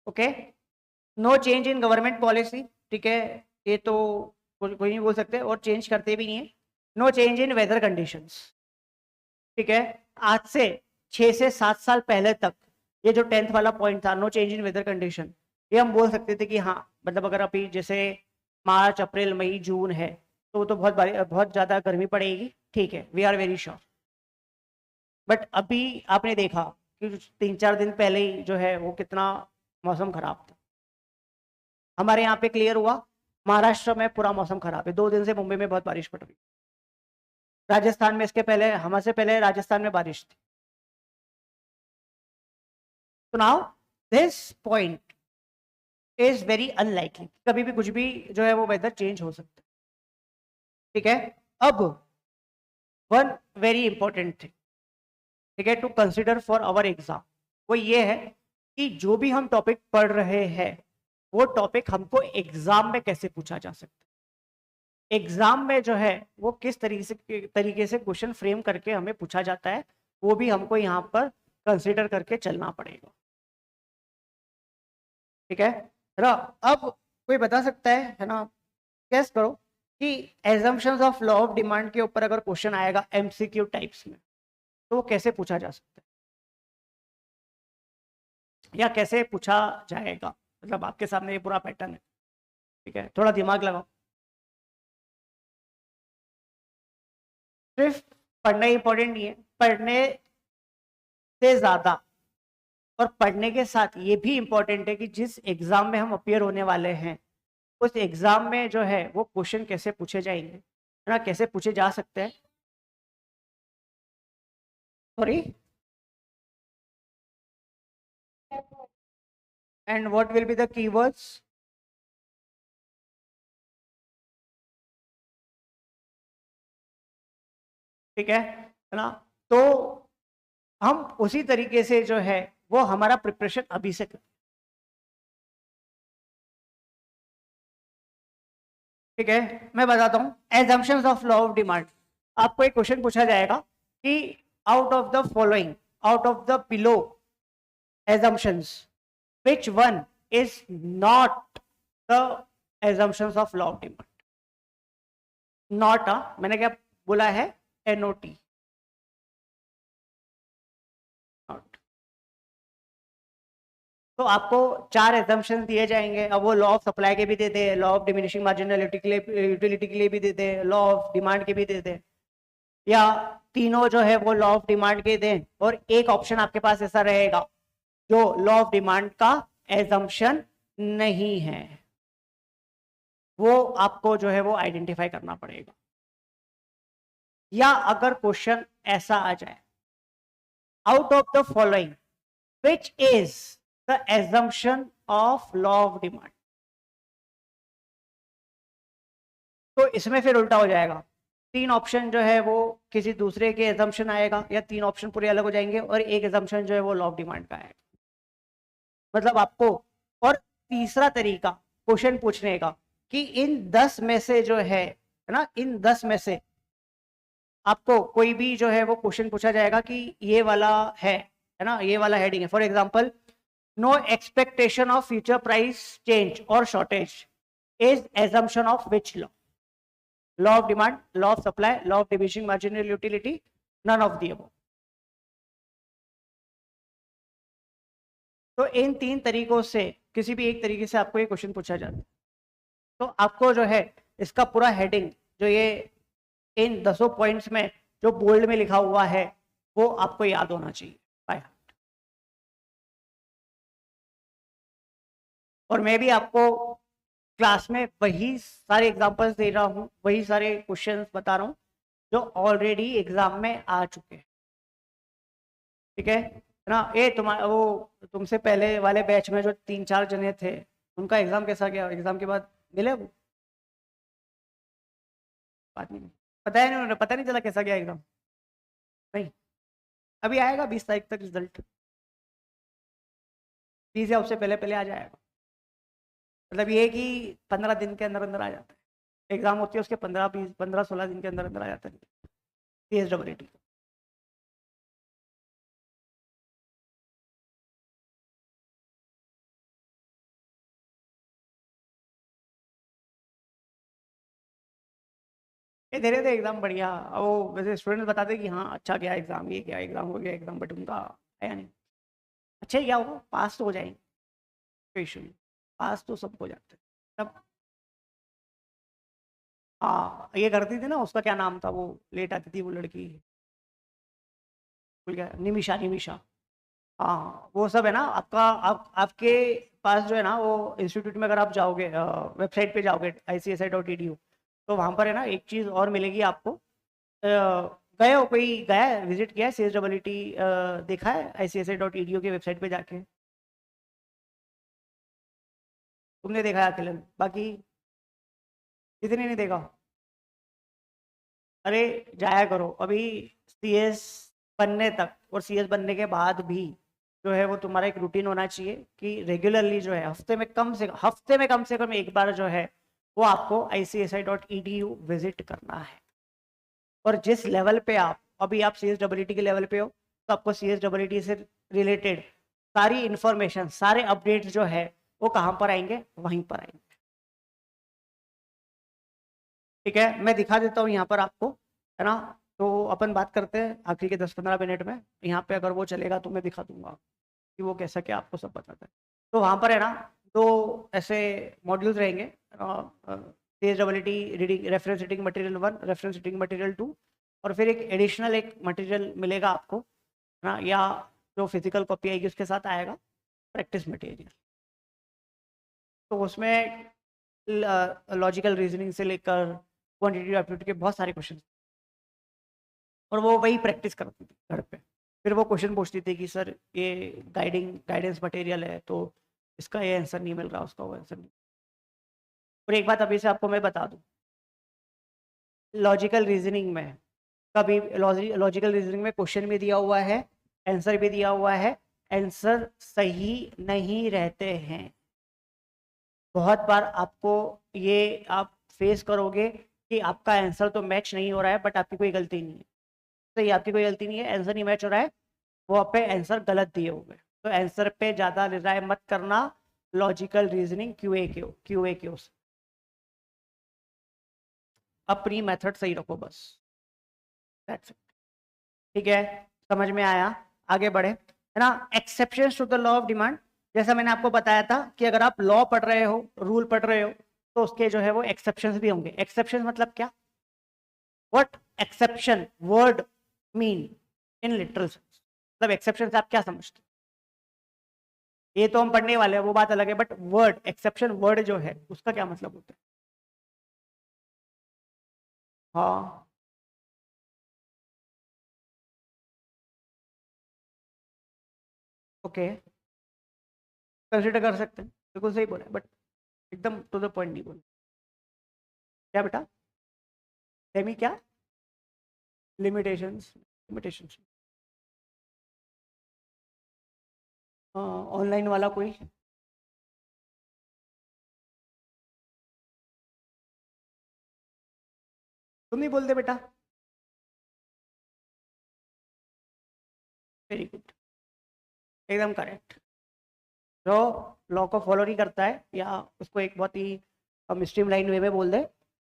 okay. No change in government policy, ठीक है, ये तो कोई नहीं बोल सकते, और चेंज करते भी नहीं है। No change in weather conditions, ठीक है। आज से 6 से 7 साल पहले तक ये जो 10th वाला पॉइंट था, no change in weather condition, ये हम बोल सकते थे कि हाँ, मतलब अगर अभी जैसे मार्च अप्रैल मई जून है, तो तो बहुत ज्यादा गर्मी पड़ेगी, ठीक है, we are very sure. But अभी आपने देखा कि 3-4 दिन पहले ही जो है वो कितना मौसम खराब था। हमारे यहाँ पे क्लियर हुआ, महाराष्ट्र में पूरा मौसम खराब है, 2 दिन से मुंबई में बहुत बारिश पड़ रही, राजस्थान में इसके पहले, हमसे पहले राजस्थान में बारिश थी। तो now this point is very unlikely, कभी भी कुछ भी जो है वो वेदर चेंज हो सकता है, ठीक है। अब वन वेरी इंपॉर्टेंट थिंग, ठीक है, to consider for our exam, वो ये है कि जो भी हम टॉपिक पढ़ रहे हैं वो टॉपिक हमको एग्जाम में कैसे पूछा जा सकता है, एग्जाम में जो है वो किस तरीके से क्वेश्चन फ्रेम करके हमें पूछा जाता है, वो भी हमको यहाँ पर कंसीडर करके चलना पड़ेगा। ठीक है ना? अब कोई बता सकता है ना, गेस करो कि assumptions of law of demand के ऊपर अगर क्वेश्चन आएगा एमसीक्यू टाइप्स में, तो वो कैसे पूछा जा सकता है या कैसे पूछा जाएगा? मतलब आपके सामने ये पूरा पैटर्न है, ठीक है, थोड़ा दिमाग लगाओ। सिर्फ पढ़ना ही इंपॉर्टेंट नहीं है, पढ़ने से ज्यादा और पढ़ने के साथ ये भी इंपॉर्टेंट है कि जिस एग्जाम में हम अपियर होने वाले हैं उस एग्जाम में जो है वो क्वेश्चन कैसे पूछे जाएंगे, है ना, कैसे पूछे जा सकते हैं। Sorry, and what will be the keywords? ठीक है ना? तो हम उसी तरीके से जो है वो हमारा प्रिपरेशन अभी से करें। ठीक है, मैं बताता हूँ assumptions of law of demand. आपको एक क्वेश्चन पूछा जाएगा कि out of the following, out of the below assumptions, which one is not the assumptions of law of demand? Not मैंने क्या बोला है? NOT, not। तो आपको 4 एजम्पशन दिए जाएंगे। अब वो लॉ ऑफ सप्लाई के भी दे दे, लॉ ऑफ डिमिनिशिंग मार्जिनलिटी के लिए, यूटिलिटी के लिए भी दे दे, लॉ ऑफ डिमांड के भी दे दे, या तीनों जो है वो लॉ ऑफ डिमांड के दें और एक ऑप्शन आपके पास ऐसा रहेगा जो लॉ ऑफ डिमांड का एजम्पशन नहीं है। वो आपको जो है वो आइडेंटिफाई करना पड़ेगा। या अगर क्वेश्चन ऐसा आ जाए, out of the following which is the assumption of law of demand, तो इसमें फिर उल्टा हो जाएगा। 3 ऑप्शन जो है वो किसी दूसरे के एजम्पशन आएगा, या 3 ऑप्शन पूरे अलग हो जाएंगे और एक एजम्पशन जो है वो लॉ ऑफ डिमांड का आएगा। मतलब आपको, और तीसरा तरीका क्वेश्चन पूछने का कि इन 10 में से जो है ना, इन 10 में से आपको कोई भी जो है वो क्वेश्चन पूछा जाएगा कि ये वाला है ना, ये वाला हेडिंग है। For example, no expectation of future price change और shortage is assumption of which law? Law of demand, law of supply, law of diminishing marginal utility, none of the above. तो इन 3 तरीकों से किसी भी एक तरीके से आपको ये क्वेश्चन पूछा जाता है, तो आपको जो है इसका पूरा हेडिंग, जो ये इन 10 पॉइंट्स में जो बोल्ड में लिखा हुआ है, वो आपको याद होना चाहिए बाय हार्ट। और मैं भी आपको क्लास में वही सारे एग्जांपल्स दे रहा हूँ, वही सारे क्वेश्चंस बता रहा हूँ जो ऑलरेडी एग्जाम में आ चुके हैं। ठीक है ना? ये तुम्हारा वो तुमसे पहले वाले बैच में जो 3-4 जने थे, उनका एग्जाम कैसा गया? एग्जाम के बाद मिले वो? बात नहीं, पता है नहीं, पता नहीं चला कैसा गया एग्जाम? नहीं, अभी आएगा 20 तारीख तक रिजल्ट, 30 या उससे पहले पहले आ जाएगा। मतलब ये कि 15 दिन के अंदर अंदर आ जाता है। एग्जाम होती है उसके 15-16 दिन के अंदर अंदर आ जाता है CSEE। ये दे रहे थे एग्जाम बढ़िया, वो वैसे स्टूडेंट्स बताते कि हाँ अच्छा गया एग्जाम, ये क्या एग्जाम हो गया एग्जाम, बट उनका आया नहीं। अच्छा ही क्या होगा, पास तो हो जाएंगे, कोई इशू नहीं, पास तो सब हो जाते हैं तब। हाँ, ये करती थी ना, उसका क्या नाम था, वो लेट आती थी वो लड़की, भूल गया, निमिषा, निमिषा। हाँ, वो सब है ना आपका, आपके पास जो है ना वो इंस्टीट्यूट में अगर आप जाओगे, वेबसाइट पे जाओगे ICSI.edu, तो वहाँ पर है ना एक चीज़ और मिलेगी आपको। गए हो, कोई गया है, विजिट किया है CSEE, देखा है ICSI.edu की वेबसाइट पे जाके? तुमने देखा है अकेले, बाकी किसी ने नहीं देखा? अरे जाया करो अभी, CS बनने तक और CS बनने के बाद भी जो है वो तुम्हारा एक रूटीन होना चाहिए कि रेगुलरली जो है हफ्ते में कम से कम एक बार जो है वो आपको ICSI.edu विजिट करना है। और जिस लेवल पे अभी आप CSEE के लेवल पे हो, तो आपको CSEE से रिलेटेड सारी इंफॉर्मेशन, सारे अपडेट्स जो है वो कहां पर आएंगे, वहीं पर आएंगे। ठीक है, मैं दिखा देता हूँ यहाँ पर आपको, है ना। तो अपन बात करते हैं आखिरी के 10-15 मिनट में, यहाँ पे अगर वो चलेगा तो मैं दिखा दूंगा कि वो कैसा क्या आपको सब बताता है। तो वहाँ पर है ना, दो ऐसे मॉड्यूल्स रहेंगे, CSEE reading reference reading material 1, reference reading material 2, और फिर एक एडिशनल एक मटेरियल मिलेगा आपको, है ना, या जो फिजिकल कॉपी आएगी उसके साथ आएगा प्रैक्टिस मटेरियल। तो उसमें लॉजिकल रीजनिंग से लेकर क्वांटिटेटिव एप्टीट्यूड के बहुत सारे क्वेश्चन, और वो वही प्रैक्टिस करती थी घर पे। फिर वो क्वेश्चन पूछती थी कि सर ये गाइडेंस मटेरियल है, तो इसका ये आंसर नहीं मिल रहा, उसका वो आंसर नहीं। और एक बात अभी से आपको मैं बता दूं, लॉजिकल रीजनिंग में कभी लॉजिकल रीजनिंग में क्वेश्चन भी दिया हुआ है, आंसर भी दिया हुआ है, आंसर सही नहीं रहते हैं। बहुत बार आपको ये आप फेस करोगे कि आपका आंसर तो मैच नहीं हो रहा है, बट आपकी कोई गलती नहीं है। सही, आपकी कोई गलती नहीं है, आंसर नहीं मैच हो रहा है, वो आप पे आंसर गलत दिए हुए। तो आंसर पे ज्यादा रिलाय मत करना, लॉजिकल रीजनिंग क्यूए से अपनी मेथड सही रखो बस। That's it. ठीक है, समझ में आया, आगे बढ़े, है ना। Exceptions to the law of demand, जैसा मैंने आपको बताया था कि अगर आप लॉ पढ़ रहे हो, रूल पढ़ रहे हो, तो उसके जो है वो एक्सेप्शंस भी होंगे। एक्सेप्शंस मतलब क्या, what exception word mean in literal sense, मतलब एक्सेप्शन से आप क्या समझते हो, ये तो हम पढ़ने वाले हैं, वो बात अलग है, बट वर्ड एक्सेप्शन वर्ड जो है उसका क्या मतलब होता है। हाँ, ओके, कंसिडर कर सकते हैं, बिल्कुल सही बोला, बट एकदम टू द पॉइंट नहीं बोला। क्या बेटा, सेमी क्या, लिमिटेशंस, लिमिटेशंस, ऑनलाइन वाला कोई, तुम नहीं बोलते बेटा, वेरी गुड, एकदम करेक्ट। जो लॉ को फॉलो नहीं करता है, या उसको एक बहुत ही हम स्ट्रीमलाइन वे में बोल दे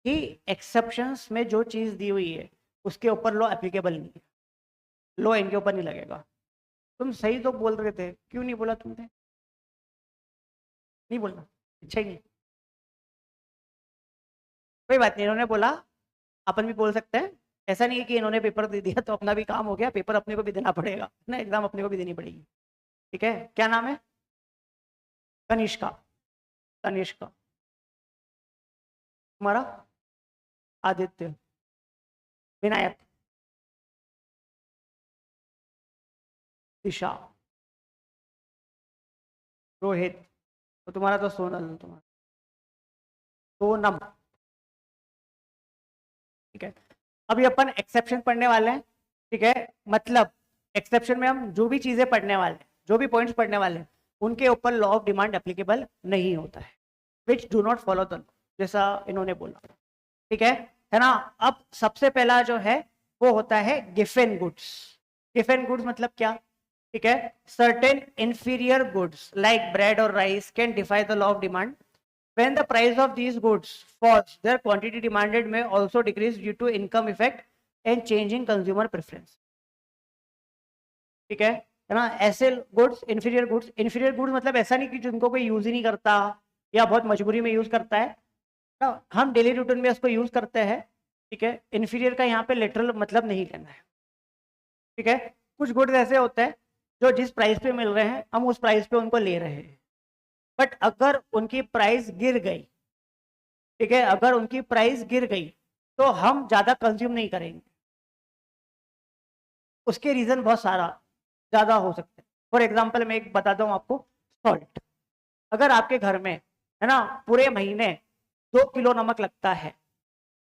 कि एक्सेप्शंस में जो चीज़ दी हुई है उसके ऊपर लॉ एप्लीकेबल नहीं है, लॉ इनके ऊपर नहीं लगेगा। तुम सही तो बोल रहे थे, क्यों नहीं बोला तुमने, नहीं बोलना, अच्छा ही नहीं, कोई बात नहीं, इन्होंने बोला, अपन भी बोल सकते हैं। ऐसा नहीं है कि इन्होंने पेपर दे दिया तो अपना भी काम हो गया, पेपर अपने को भी देना पड़ेगा ना, एग्जाम अपने को भी देनी पड़ेगी। ठीक है, क्या नाम है, कनिष्का, तनिष्का, तुम्हारा, आदित्य, विनायक, दिशा, रोहित, तो तुम्हारा तो सोनल, तुम्हारा सोनम। ठीक है, अभी अपन एक्सेप्शन पढ़ने वाले हैं। ठीक है, मतलब एक्सेप्शन में हम जो भी चीजें पढ़ने वाले हैं, जो भी पॉइंट्स पढ़ने वाले हैं, उनके ऊपर लॉ ऑफ डिमांड एप्लीकेबल नहीं होता है, which do not follow the, जैसा इन्होंने बोला। ठीक है ना। अब सबसे पहला जो है वो होता है गिफन गुड्स। गिफन गुड्स मतलब क्या, ठीक है, certain inferior goods like bread और rice can defy the law of demand when the price of these goods falls their quantity demanded may also decrease due to income effect and changing consumer preference। ठीक है ना। ऐसे goods inferior goods मतलब ऐसा नहीं कि जिनको कोई यूज ही नहीं करता या बहुत मजबूरी में यूज करता है ना, हम डेली रूटीन में उसको यूज करते हैं। ठीक है, इंफीरियर का यहाँ पे लिटरल मतलब नहीं लेना है। ठीक है, कुछ गुड्स ऐसे होते हैं जो जिस प्राइस पे मिल रहे हैं हम उस प्राइस पे उनको ले रहे हैं, बट अगर उनकी प्राइस गिर गई, ठीक है, अगर उनकी प्राइस गिर गई तो हम ज्यादा कंज्यूम नहीं करेंगे। उसके रीजन बहुत सारा ज्यादा हो सकते हैं। फॉर एग्जाम्पल मैं एक बताता हूँ आपको, सॉल्ट, अगर आपके घर में, है ना, पूरे महीने 2 किलो नमक लगता है,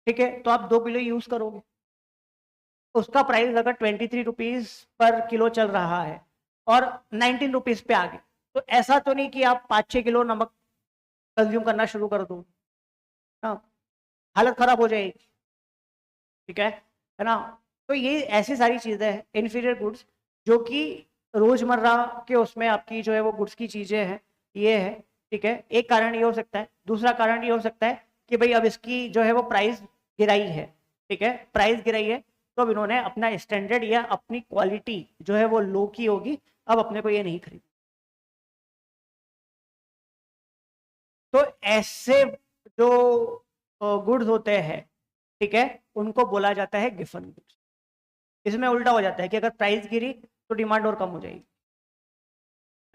ठीक है, तो आप 2 किलो यूज करोगे। उसका प्राइस अगर 23 रुपीज पर किलो चल रहा है और 19 रुपीज पे आ गए, तो ऐसा तो नहीं कि आप 5-6 किलो नमक कंज्यूम करना शुरू कर दो, ना, हालत खराब हो जाएगी, ठीक है ना। तो ये ऐसी सारी चीजें हैं इन्फीरियर गुड्स, जो कि रोजमर्रा के उसमें आपकी जो है वो गुड्स की चीजें हैं, ये है, ठीक है। एक कारण ये हो सकता है, दूसरा कारण ये हो सकता है कि भाई अब इसकी जो है वो प्राइस गिराई है, ठीक है, प्राइस गिराई है, तो अब इन्होंने अपना स्टैंडर्ड या अपनी क्वालिटी जो है वो लो की होगी, अब अपने को ये नहीं खरीद। तो ऐसे जो गुड्स होते हैं, ठीक है, उनको बोला जाता है गिफन गुड्स। इसमें उल्टा हो जाता है कि अगर प्राइस गिरी तो डिमांड और कम हो जाएगी, है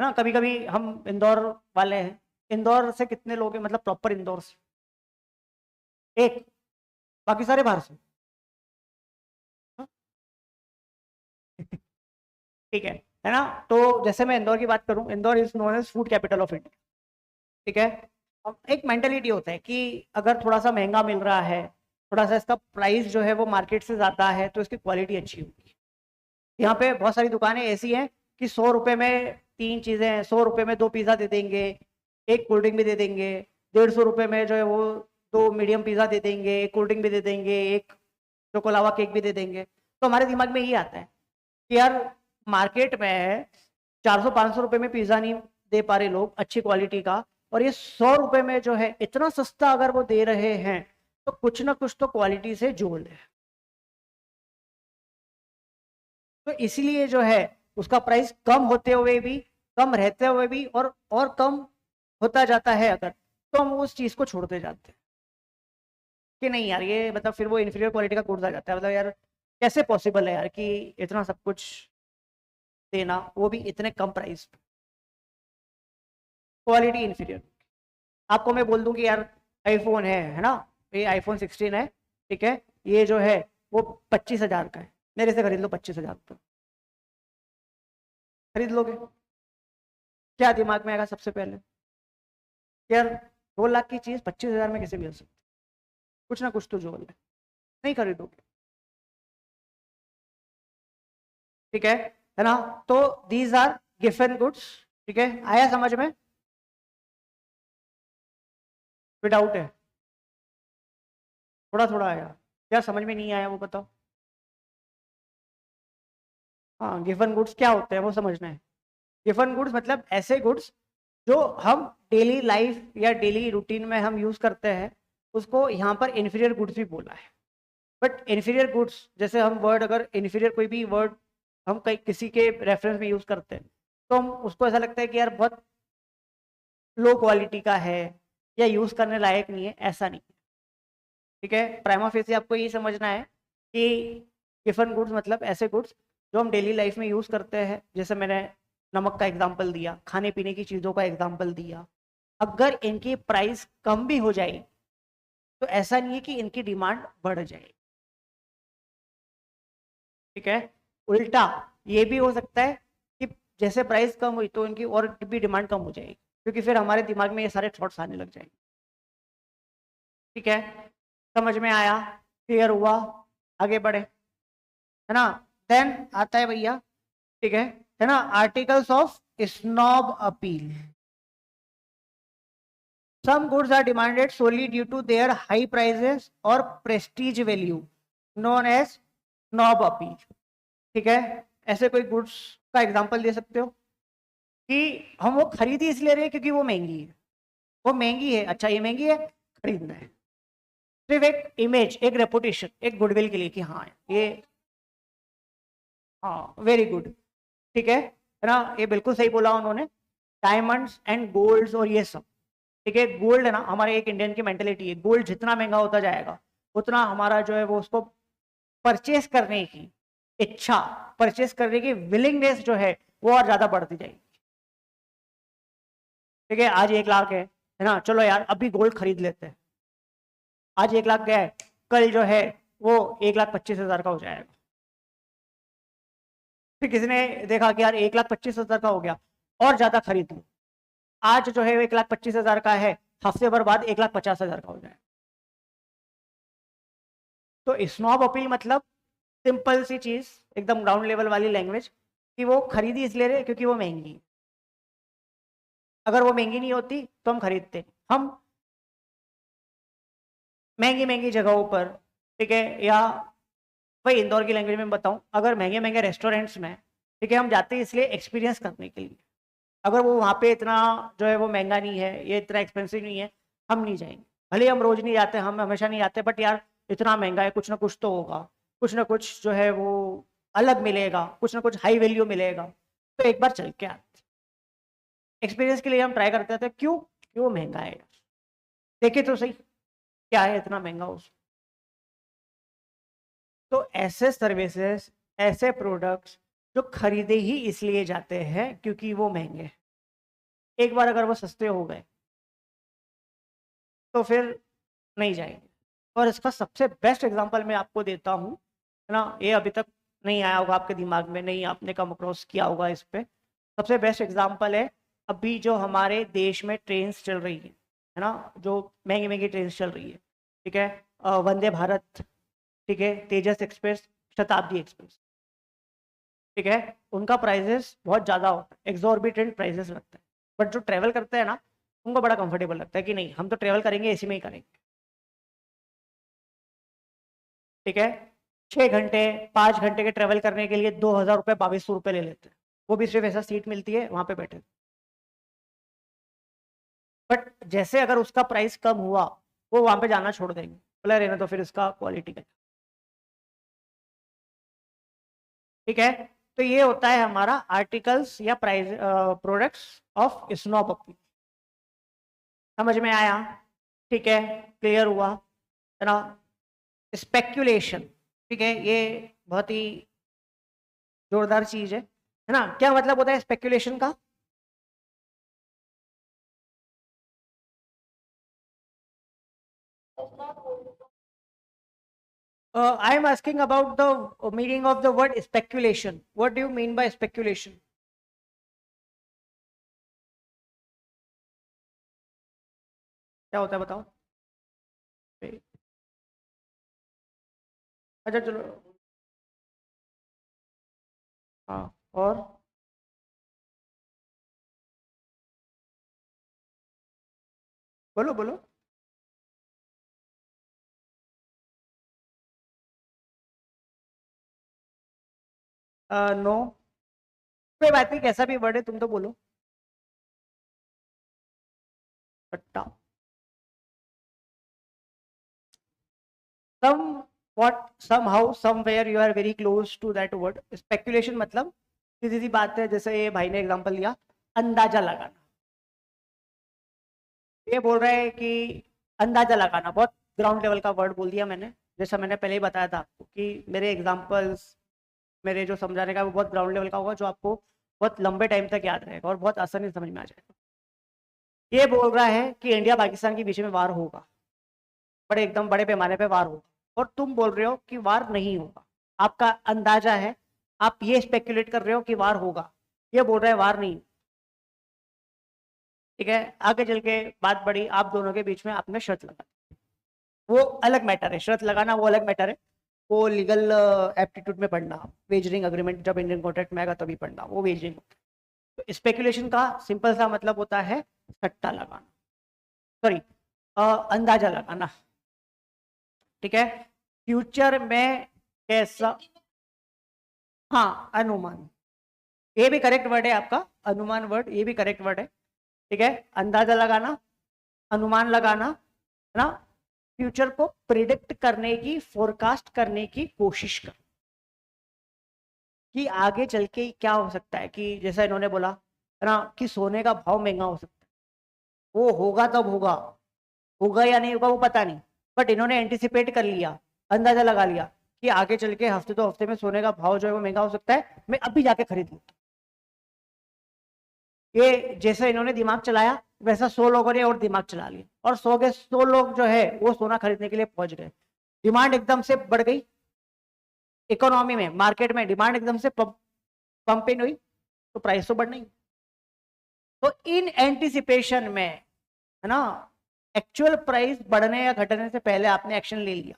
ना। कभी कभी हम इंदौर वाले हैं, इंदौर से कितने लोग हैं, मतलब प्रॉपर इंदौर से एक, बाकी सारे बाहर से, हाँ? ठीक है ना। तो जैसे मैं इंदौर की बात करूं, Indore is known as food capital of India, ठीक है। अब एक मेंटेलिटी होता है कि अगर थोड़ा सा महंगा मिल रहा है, थोड़ा सा इसका प्राइस जो है वो मार्केट से ज्यादा है, तो इसकी क्वालिटी अच्छी होगी। यहाँ पे बहुत सारी दुकानें ऐसी हैं कि 100 रुपए में 3 चीजें हैं, 100 रुपए में 2 पिज्जा दे देंगे, एक कोल्ड ड्रिंक भी दे देंगे, 150 रुपए में जो है वो 2 मीडियम पिज्जा दे देंगे, एक कोल्ड ड्रिंक भी दे देंगे, एक चोकोलावा केक भी दे देंगे। तो हमारे दिमाग में ये आता है कि यार मार्केट में 400-500 रुपए में पिज्जा नहीं दे पा रहे लोग अच्छी क्वालिटी का, और ये 100 रुपए में जो है इतना सस्ता अगर वो दे रहे हैं, तो कुछ ना कुछ तो क्वालिटी से जोड़ है। तो इसीलिए जो है उसका प्राइस कम होते हुए भी, कम रहते हुए भी, और कम होता जाता है अगर, तो हम उस चीज को छोड़ते जाते हैं कि नहीं यार ये, मतलब फिर वो इन्फीरियर क्वालिटी का गुड्स आ जाता है। मतलब यार कैसे पॉसिबल है यार कि इतना सब कुछ देना, वो भी इतने कम प्राइस पे, क्वालिटी इन्फीरियर। आपको मैं बोल दूं कि यार आईफोन है ना, ये आईफोन 16 है, ठीक है, ये जो है वो 25,000 का है, मेरे से खरीद लो 25,000 का, खरीद लोगे? क्या दिमाग में आएगा सबसे पहले? यार 2 लाख की चीज 25,000 में कैसे मिल सकती? कुछ ना कुछ तो जोड़ है, नहीं खरीदोगे, ठीक है ना। तो दीज आर गिवन गुड्स, ठीक है, आया समझ में? कोई डाउट है? थोड़ा थोड़ा आया, क्या समझ में नहीं आया वो बताओ। हाँ, गिवन गुड्स क्या होते हैं वो समझना है। गिवन गुड्स मतलब ऐसे गुड्स जो हम डेली लाइफ या डेली रूटीन में हम यूज करते हैं, उसको यहाँ पर इन्फीरियर गुड्स भी बोला है। बट इन्फीरियर गुड्स, जैसे हम वर्ड, अगर इन्फीरियर कोई भी वर्ड हम कहीं किसी के रेफरेंस में यूज करते हैं, तो हम उसको ऐसा लगता है कि यार बहुत लो क्वालिटी का है या यूज करने लायक नहीं है, ऐसा नहीं है, ठीक है। प्राइमा फेसी आपको ये समझना है कि गिवन गुड्स मतलब ऐसे गुड्स जो हम डेली लाइफ में यूज करते हैं, जैसे मैंने नमक का एग्जाम्पल दिया, खाने पीने की चीजों का एग्जाम्पल दिया, अगर इनकी प्राइस कम भी हो जाए तो ऐसा नहीं है कि इनकी डिमांड बढ़ जाए, ठीक है। उल्टा ये भी हो सकता है कि जैसे प्राइस कम हुई तो इनकी और भी डिमांड कम हो जाएगी, क्योंकि फिर हमारे दिमाग में ये सारे थॉट्स आने लग जाएंगे, ठीक है। समझ में आया? क्लियर हुआ? आगे बढ़े, है ना। देन आता है भैया, ठीक है ना, articles of snob appeal. Some goods are demanded solely due to their high prices or prestige value, known as snob appeal, ठीक है। ऐसे कोई गुड्स का एग्जांपल दे सकते हो कि हम वो खरीद ही इसलिए रहे हैं क्योंकि वो महंगी है, वो महंगी है, अच्छा ये महंगी है, खरीदना है, सिर्फ एक इमेज, एक रेपुटेशन, एक गुडविल के लिए कि हाँ ये, हाँ वेरी गुड, ठीक है ना, ये बिल्कुल सही बोला उन्होंने। डायमंड्स एंड गोल्ड्स और ये सब, ठीक है। गोल्ड है ना, हमारे एक इंडियन की मेंटेलिटी है, गोल्ड जितना महंगा होता जाएगा उतना हमारा जो है वो उसको परचेस करने की इच्छा, परचेस करने की विलिंगनेस जो है वो और ज्यादा बढ़ती जाएगी, ठीक है। आज 1 लाख है ना, चलो यार अभी गोल्ड खरीद लेते हैं, आज 1 लाख गया है, कल जो है वो 1,25,000 का हो जाएगा। फिर किसी ने देखा कि यार 1,25,000 का हो गया, और ज्यादा खरीद लो, आज जो है 1,25,000 का है, हफ्ते भर बाद 1,50,000 का हो जाए। तो स्नॉब अपील मतलब सिंपल सी चीज, एकदम ग्राउंड लेवल वाली लैंग्वेज, कि वो खरीदी इसलिए रहे क्योंकि वो महंगी है, अगर वो महंगी नहीं होती तो हम खरीदते। हम महंगी महंगी जगहों पर, ठीक है, या भाई इंदौर की लैंग्वेज में बताऊं, अगर महंगे महंगे रेस्टोरेंट्स में, ठीक है, हम जाते हैं इसलिए एक्सपीरियंस करने के लिए। अगर वो वहाँ पे इतना जो है वो महंगा नहीं है, ये इतना एक्सपेंसिव नहीं है, हम नहीं जाएंगे। भले हम रोज नहीं जाते, हम हमेशा नहीं जाते, बट यार इतना महंगा है, कुछ ना कुछ तो होगा, कुछ ना कुछ जो है वो अलग मिलेगा, कुछ ना कुछ हाई वैल्यू मिलेगा, तो एक बार चल के आते। एक्सपीरियंस के लिए हम ट्राई करते थे, क्यों? क्यों महंगा है यार, देखे तो सही क्या है इतना महंगा उस। तो ऐसे सर्विसेज, ऐसे प्रोडक्ट्स जो खरीदे ही इसलिए जाते हैं क्योंकि वो महंगे हैं, एक बार अगर वो सस्ते हो गए तो फिर नहीं जाएंगे। और इसका सबसे बेस्ट एग्जांपल मैं आपको देता हूँ, है ना, ये अभी तक नहीं आया होगा आपके दिमाग में, नहीं आपने कम अक्रॉस किया होगा इस पे। सबसे बेस्ट एग्जांपल है अभी जो हमारे देश में ट्रेन्स चल रही है ना, जो महंगी महंगी ट्रेन्स चल रही है, ठीक है, वंदे भारत, ठीक है, तेजस एक्सप्रेस, शताब्दी एक्सप्रेस, ठीक है, उनका प्राइजेस बहुत ज़्यादा होता है, एक्सॉर्बिटेंट प्राइजेस लगता है, बट जो ट्रेवल करते हैं ना, उनको बड़ा कंफर्टेबल लगता है कि नहीं हम तो ट्रेवल करेंगे इसी में ही करेंगे, ठीक है। 6 घंटे 5 घंटे के ट्रेवल करने के लिए 2,000 रुपये 2,200 रुपये ले लेते हैं, वो भी सिर्फ ऐसा सीट मिलती है वहां पे बैठे। बट जैसे अगर उसका प्राइस कम हुआ, वो वहां पे जाना छोड़ देंगे, बोला रहना तो फिर इसका क्वालिटी का, ठीक है। तो ये होता है हमारा आर्टिकल्स या प्राइस प्रोडक्ट्स ऑफ स्नॉब अपनी। समझ में आया? ठीक है, क्लियर हुआ, है ना। स्पेक्यूलेशन, ठीक है, ये बहुत ही जोरदार चीज है ना। क्या मतलब होता है स्पेक्यूलेशन का? I am asking about the meaning of the word speculation. What do you mean by speculation? क्या होता है बताओ? अच्छा चलो, हाँ, और बोलो बोलो। नो, कोई बात नहीं, कैसा भी वर्ड है तुम तो बोलो। सट्टा, सम what somehow somewhere you are very close to that word speculation। मतलब सीधी सी बात है, जैसे ये भाई ने एग्जांपल लिया, अंदाजा लगाना। ये बोल रहा है कि अंदाजा लगाना, बहुत ग्राउंड लेवल का वर्ड बोल दिया मैंने, जैसा मैंने पहले ही बताया था आपको कि मेरे एग्जांपल्स, मेरे जो समझाने का वो बहुत ग्राउंड लेवल का होगा, जो आपको बहुत लंबे टाइम तक याद रहेगा और बहुत आसानी से समझ में आ जाएगा। ये बोल रहा है कि इंडिया पाकिस्तान के बीच में वार होगा, बड़े एकदम बड़े पैमाने पे वार होगा, और तुम बोल रहे हो कि वार नहीं होगा। आपका अंदाजा है, आप ये स्पेकुलेट कर रहे हो कि वार होगा, ये बोल रहा है वार नहीं। ठीक है, आगे चल के बात बढ़ी, आप दोनों के बीच में आपने शर्त लगा, वो अलग मैटर है, शर्त लगाना वो अलग मैटर है, वो लीगल एप्टीट्यूड में पढ़ना, वेजरिंग अग्रीमेंट जब इंडियन कॉन्ट्रैक्ट में आएगा तभी पढ़ना, वो वेजरिंग। तो स्पेकुलेशन का सिंपल सा मतलब होता है सट्टा लगाना, सॉरी, अंदाजा लगाना, ठीक है, फ्यूचर में कैसा। हाँ, अनुमान, ये भी करेक्ट वर्ड है आपका, अनुमान वर्ड ये भी करेक्ट वर्ड है, ठीक है। अंदाजा लगाना, अनुमान लगाना, है ना, फ्यूचर को प्रिडिक्ट करने की, फोरकास्ट करने की कोशिश कर, कि आगे चल के क्या हो सकता है, कि जैसा इन्होंने बोला है ना कि सोने का भाव महंगा हो सकता है, वो होगा तब होगा, होगा या नहीं होगा वो पता नहीं, बट इन्होंने एंटिसिपेट कर लिया, अंदाजा लगा लिया कि आगे चल के हफ्ते 2 हफ्ते में सोने का भाव जो है वो महंगा हो सकता है, मैं अभी जाके खरीद लूँ। ये जैसे इन्होंने दिमाग चलाया, वैसा 100 लोगों ने और दिमाग चला लिया, और 100 के 100 लोग जो है वो सोना खरीदने के लिए पहुंच गए, डिमांड एकदम से बढ़ गई, इकोनॉमी में, मार्केट में डिमांड एकदम से पंपिंग हुई, तो प्राइस तो बढ़ना ही। तो इन एंटिसिपेशन में, है ना, एक्चुअल प्राइस बढ़ने या घटने से पहले आपने एक्शन ले लिया,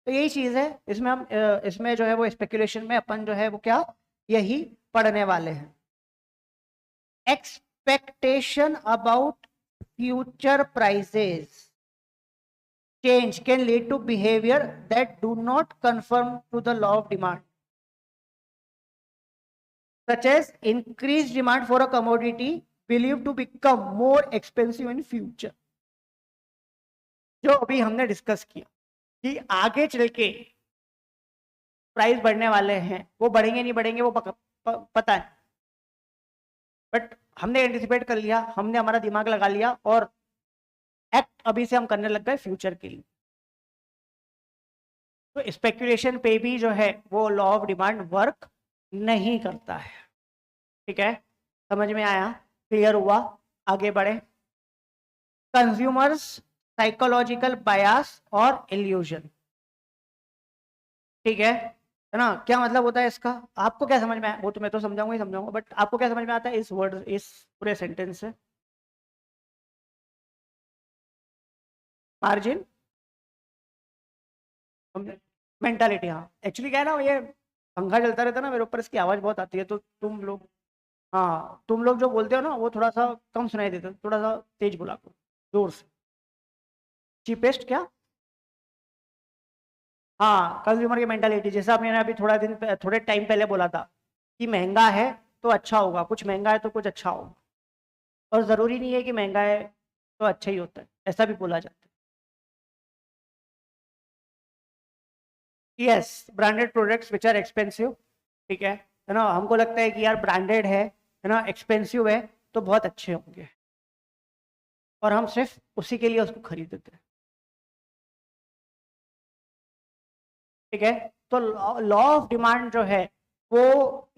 तो यही चीज है इसमें। हम इसमें जो है वो स्पेकुलेशन में अपन जो है वो क्या, यही पढ़ने वाले हैं। Expectation about future prices, change can lead to behavior that do not conform to the law of demand, such as increased demand for a commodity believed to become more expensive in future. जो अभी हमने discuss किया कि आगे चल के price बढ़ने वाले हैं, वो बढ़ेंगे नहीं बढ़ेंगे वो पता है, बट हमने एंटिसिपेट कर लिया, हमने हमारा दिमाग लगा लिया और एक्ट अभी से हम करने लग गए फ्यूचर के लिए। तो स्पेकुलेशन पे भी जो है वो लॉ ऑफ डिमांड वर्क नहीं करता है। ठीक है, समझ में आया, क्लियर हुआ, आगे बढ़े। कंज्यूमर्स साइकोलॉजिकल बायस और इल्यूजन। ठीक है ना, क्या मतलब होता है इसका, आपको क्या समझ में आया, वो तो मैं तो समझाऊंगा ही समझाऊंगा, बट आपको क्या समझ में आता है इस वर्ड, इस पूरे सेंटेंस से? मार्जिन, मेंटालिटी, हाँ एक्चुअली क्या है ना, ये पंखा चलता रहता है ना मेरे ऊपर, इसकी आवाज बहुत आती है, तो तुम लोग, हाँ तुम लोग जो बोलते हो ना वो थोड़ा सा कम सुनाई देता है, थोड़ा सा तेज बोला करो, जोर से। चीपेस्ट क्या? हाँ, कंज्यूमर की मेंटालिटी, जैसा आपने अभी थोड़े टाइम पहले बोला था कि महंगा है तो अच्छा होगा, कुछ महंगा है तो कुछ अच्छा होगा, और जरूरी नहीं है कि महंगा है तो अच्छा ही होता है, ऐसा भी बोला जाता है। Yes, branded products which are expensive. ठीक है ना, हमको लगता है कि यार ब्रांडेड है ना, एक्सपेंसिव है तो बहुत अच्छे होंगे, और हम सिर्फ उसी के लिए उसको खरीदते हैं। ठीक है, तो लॉ ऑफ डिमांड जो है वो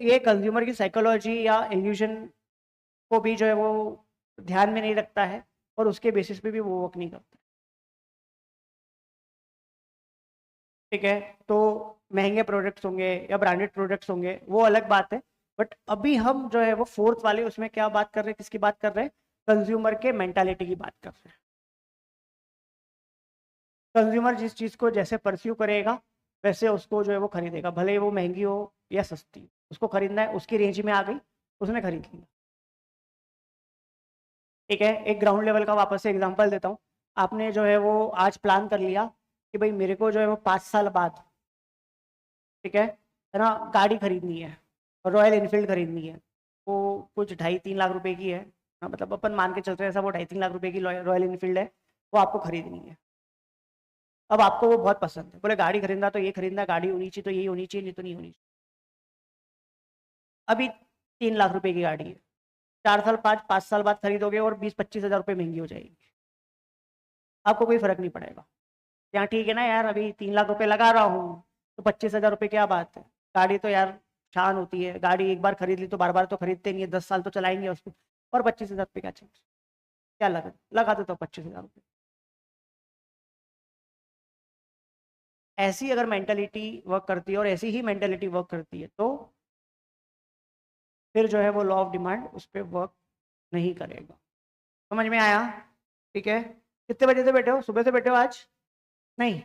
ये कंज्यूमर की साइकोलॉजी या इल्यूजन को भी जो है वो ध्यान में नहीं रखता है, और उसके बेसिस पे भी वो वर्क नहीं करता। ठीक है, तो महंगे प्रोडक्ट्स होंगे या ब्रांडेड प्रोडक्ट्स होंगे वो अलग बात है, बट अभी हम जो है वो फोर्थ वाले उसमें क्या बात कर रहे हैं, किसकी बात कर रहे हैं? कंज्यूमर के मेंटालिटी की बात कर रहे हैं। कंज्यूमर जिस चीज को जैसे परस्यू करेगा वैसे उसको जो है वो खरीदेगा, भले ही वो महंगी हो या सस्ती, उसको खरीदना है, उसकी रेंज में आ गई, उसने खरीद लिया। ठीक है, एक ग्राउंड लेवल का वापस से एग्जांपल देता हूँ। आपने जो है वो आज प्लान कर लिया कि भाई मेरे को जो है वो 5 साल बाद, ठीक है ना, गाड़ी खरीदनी है, रॉयल इनफील्ड खरीदनी है, वो कुछ 2.5-3 लाख रुपए की है। हाँ, मतलब अपन मान के चलते हैं ऐसा, वो 2.5-3 लाख रुपए की रॉयल इनफील्ड है, वो आपको खरीदनी है। अब आपको वो बहुत पसंद है, बोले गाड़ी खरीदना तो ये खरीदना, गाड़ी होनी चाहिए तो यही होनी चाहिए, नहीं तो नहीं होनी चाहिए। अभी 3 लाख रुपए की गाड़ी है, 4 साल 5 साल बाद खरीदोगे और 20-25 हज़ार रुपये महंगी हो जाएगी, आपको कोई फर्क नहीं पड़ेगा। यहाँ ठीक है ना यार, अभी 3 लाख रुपए लगा रहा हूँ तो 25 हज़ार रुपये क्या बात है। गाड़ी तो यार शान होती है, गाड़ी एक बार खरीद ली तो बार बार तो खरीदते नहीं है, 10 साल तो चलाएंगे उसको, और 25 हज़ार रुपये क्या चाहिए, क्या लगा दो तो 25 हज़ार रुपये। ऐसी अगर मेंटेलिटी वर्क करती है और ऐसी ही मेंटेलिटी वर्क करती है तो फिर जो है वो लॉ ऑफ डिमांड उस पर वर्क नहीं करेगा। समझ में आया? ठीक है, कितने बजे से बैठे हो, सुबह से बैठे हो आज? नहीं,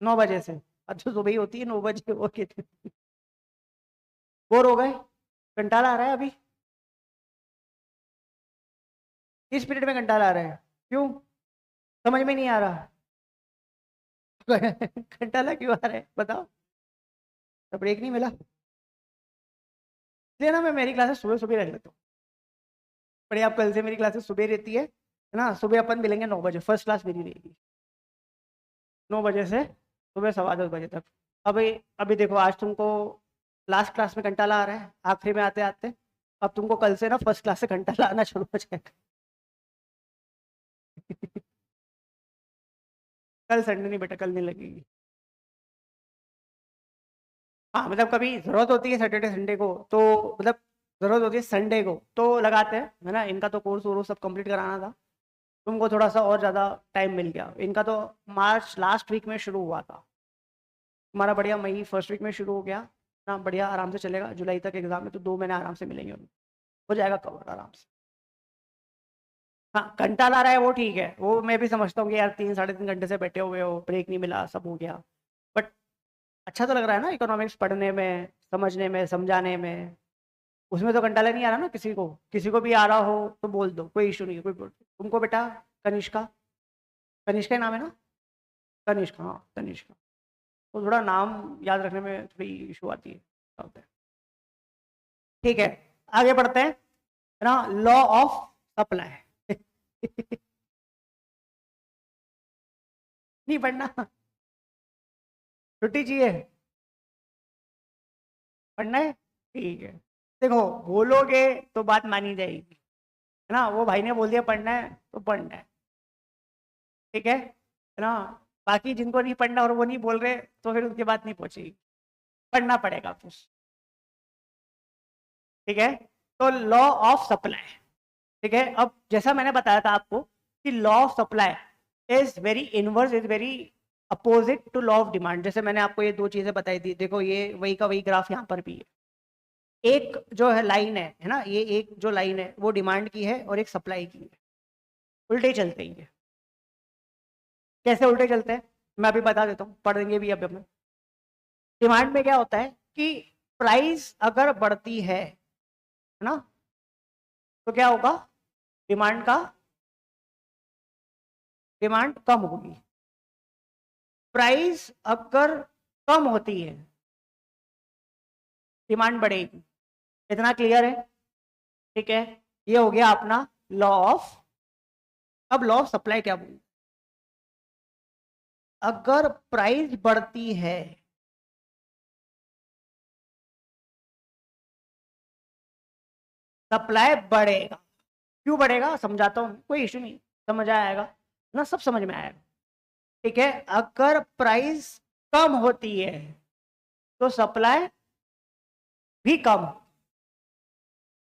9 बजे से? अच्छा, सुबह ही होती है 9 बजे, ओके। बोर हो गए, कंटाला आ रहा है अभी, इस पीरियड में कंटाला आ रहा है, क्यों, समझ में नहीं आ रहा? कंटाला क्यों आ रहा है बताओ, तो ब्रेक नहीं मिला, इसलिए ना मैं मेरी क्लासेस सुबह सुबह रख लेता हूँ। बड़े आप कल से मेरी क्लासेस सुबह रहती है ना, सुबह अपन मिलेंगे 9 बजे, फर्स्ट क्लास मेरी रहेगी 9 बजे से सुबह 10:15 बजे तक। अभी अभी देखो, आज तुमको लास्ट क्लास में घंटा ला रहा है, आखिरी में आते आते, अब तुमको कल से ना फर्स्ट क्लास से घंटा लाना शुरू हो जाएगा। कल संडे नहीं बेटा, कल नहीं लगेगी। हाँ मतलब कभी जरूरत होती है सैटरडे संडे को तो, मतलब जरूरत होती है संडे को तो लगाते हैं, है ना, इनका तो कोर्स वोर्स सब कंप्लीट कराना था, तुमको थोड़ा सा और ज़्यादा टाइम मिल गया, इनका तो मार्च लास्ट वीक में शुरू हुआ था, हमारा बढ़िया मई फर्स्ट वीक में शुरू हो गया ना, बढ़िया आराम से चलेगा, जुलाई तक एग्जाम है तो 2 महीने आराम से मिलेंगे उनको, हो जाएगा कवर आराम से। हाँ, घंटा ला रहा है वो ठीक है, वो मैं भी समझता हूँ कि यार 3-3.5 घंटे से बैठे हुए हो, ब्रेक नहीं मिला, सब हो गया, बट अच्छा तो लग रहा है ना इकोनॉमिक्स पढ़ने में, समझने में, समझाने में, उसमें तो घंटा नहीं आ रहा ना, किसी को भी आ रहा हो तो बोल दो, कोई इशू नहीं है, कोई तुमको बेटा कनिष्का तनिष्का ही नाम है ना? तनिष्का, हाँ तनिष्का। तो थोड़ा नाम याद रखने में थोड़ी इशू आती है। ठीक है, आगे बढ़ते हैं, है ना। Law of supply. नहीं पढ़ना? छुट्टी चाहिए? पढ़ना है, ठीक है। देखो, बोलोगे तो बात मानी जाएगी, है ना। वो भाई ने बोल दिया पढ़ना है तो पढ़ना है, ठीक है ना। बाकी जिनको नहीं पढ़ना और वो नहीं बोल रहे तो फिर उनकी बात नहीं पहुंचेगी, पढ़ना पड़ेगा फिर, ठीक है। तो लॉ ऑफ सप्लाई, ठीक है। अब जैसा मैंने बताया था आपको कि law of supply is very inverse, is very opposite to law of demand. जैसे मैंने आपको ये दो चीजें बताई थी, देखो ये वही का वही ग्राफ यहाँ पर भी है। एक जो है लाइन है ना, ये एक जो लाइन है वो डिमांड की है और एक सप्लाई की है, उल्टे चलते ही है। कैसे उल्टे चलते हैं मैं अभी बता देता हूँ, पढ़ देंगे भी अभी हमें। डिमांड में क्या होता है कि प्राइस अगर बढ़ती है ना, तो क्या होगा, डिमांड कम होगी। प्राइस अगर कम होती है, डिमांड बढ़ेगी। इतना क्लियर है? ठीक है, ये हो गया अपना लॉ ऑफ। अब लॉ ऑफ सप्लाई क्या बोलते, अगर प्राइस बढ़ती है सप्लाई बढ़ेगा। क्यों बढ़ेगा समझाता हूं, कोई इश्यू नहीं, समझ आएगा ना, सब समझ में आएगा, ठीक है। अगर प्राइस कम होती है तो सप्लाई भी कम,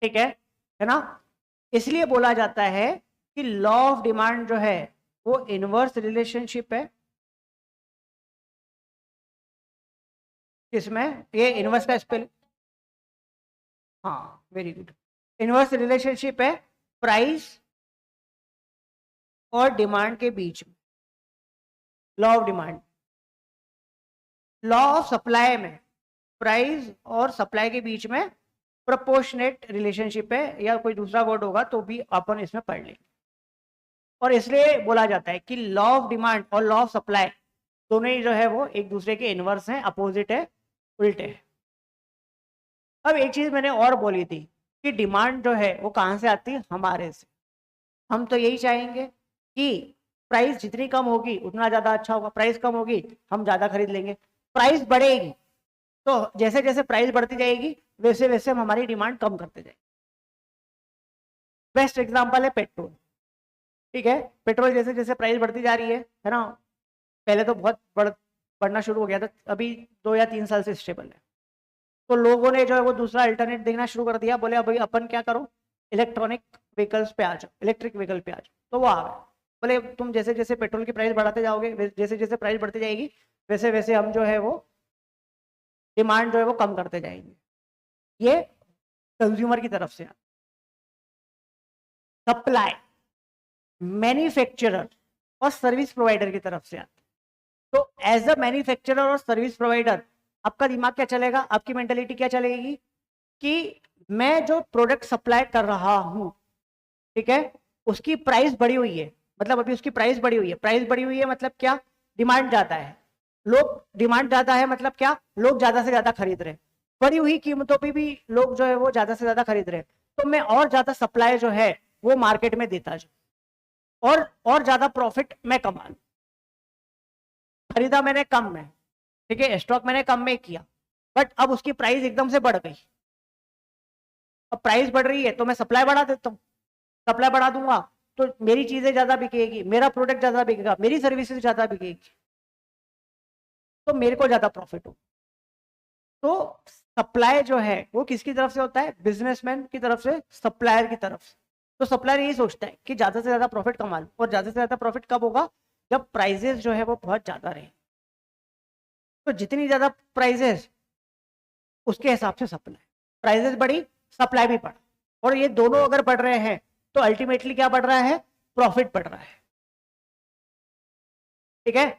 ठीक है ना। इसलिए बोला जाता है कि लॉ ऑफ डिमांड जो है वो इनवर्स रिलेशनशिप है। इसमें ये इनवर्स का स्पेल, हाँ वेरी गुड, इनवर्स रिलेशनशिप है प्राइस और डिमांड के बीच में। Law of demand, law of supply में प्राइस और सप्लाई के बीच में प्रोपोर्शनेट रिलेशनशिप है, या कोई दूसरा वर्ड होगा तो भी अपन इसमें पढ़ लेंगे। और इसलिए बोला जाता है कि लॉ ऑफ डिमांड और लॉ ऑफ सप्लाई दोनों ही जो है वो एक दूसरे के इनवर्स हैं, अपोजिट है, उल्टे है। अब एक चीज मैंने और बोली थी कि डिमांड जो है वो कहां से आती है, हमारे से। हम तो यही चाहेंगे कि प्राइस जितनी कम होगी उतना ज्यादा अच्छा होगा, प्राइस कम होगी हम ज्यादा खरीद लेंगे। प्राइस बढ़ेगी तो जैसे जैसे प्राइस बढ़ती जाएगी वैसे वैसे हम हमारी डिमांड कम करते जाएंगे। बेस्ट एग्जांपल है पेट्रोल, ठीक है। पेट्रोल जैसे जैसे प्राइस बढ़ती जा रही है ना, पहले तो बहुत बढ़ना शुरू हो गया था, अभी 2 या 3 साल से स्टेबल है। तो लोगों ने जो है वो दूसरा अल्टरनेट देखना शुरू कर दिया, बोले अभी अपन क्या करो, इलेक्ट्रॉनिक व्हीकल्स पे आ जाओ, इलेक्ट्रिक व्हीकल पे आ जाओ। तो वो आ गए, बोले तुम जैसे जैसे पेट्रोल की प्राइस बढ़ाते जाओगे, जैसे जैसे प्राइस बढ़ती जाएगी वैसे वैसे हम जो है वो डिमांड जो है वो कम करते जाएंगे। ये कंज्यूमर की तरफ से। सप्लाई मैन्युफैक्चरर और सर्विस प्रोवाइडर की तरफ से आती है। तो एज अ मैन्युफैक्चरर और सर्विस प्रोवाइडर आपका दिमाग क्या चलेगा, आपकी मेंटेलिटी क्या चलेगी कि मैं जो प्रोडक्ट सप्लाई कर रहा हूं, ठीक है, उसकी प्राइस बढ़ी हुई है, मतलब अभी उसकी प्राइस बढ़ी हुई है। प्राइस बढ़ी हुई है मतलब क्या, डिमांड ज्यादा है, लोग डिमांड ज्यादा है मतलब क्या, लोग ज्यादा से ज्यादा खरीद रहे हैं। बढ़ी हुई कीमतों पे भी लोग जो है वो ज्यादा से ज्यादा खरीद रहे हैं, तो मैं और ज्यादा सप्लाई जो है वो मार्केट में देता जाऊं और ज्यादा प्रॉफिट मैं कमा लूं। खरीदा मैंने कम में, ठीक है, स्टॉक मैंने कम में किया, बट अब उसकी प्राइस एकदम से बढ़ गई। अब प्राइस बढ़ रही है तो मैं सप्लाई बढ़ा देता हूँ, सप्लाई बढ़ा दूंगा तो मेरी चीजें ज्यादा बिकेगी, मेरा प्रोडक्ट ज्यादा बिकेगा, मेरी सर्विसेज ज्यादा बिकेगी, तो मेरे को ज्यादा प्रॉफिट हो। तो सप्लाई जो है वो किसकी तरफ से होता है, बिजनेसमैन की तरफ से, सप्लायर की तरफ से। तो सप्लायर यही सोचता है कि ज्यादा से ज्यादा प्रॉफिट कमा लूं, और ज्यादा से ज्यादा प्रॉफिट कब होगा, जब प्राइजेस जो है वो बहुत ज्यादा रहे। तो जितनी ज्यादा प्राइजेस उसके हिसाब से सप्लाई, प्राइजेस बढ़ी सप्लाई भी बढ़ा, और ये दोनों अगर बढ़ रहे हैं तो अल्टीमेटली क्या बढ़ रहा है, प्रॉफिट बढ़ रहा है, ठीक है।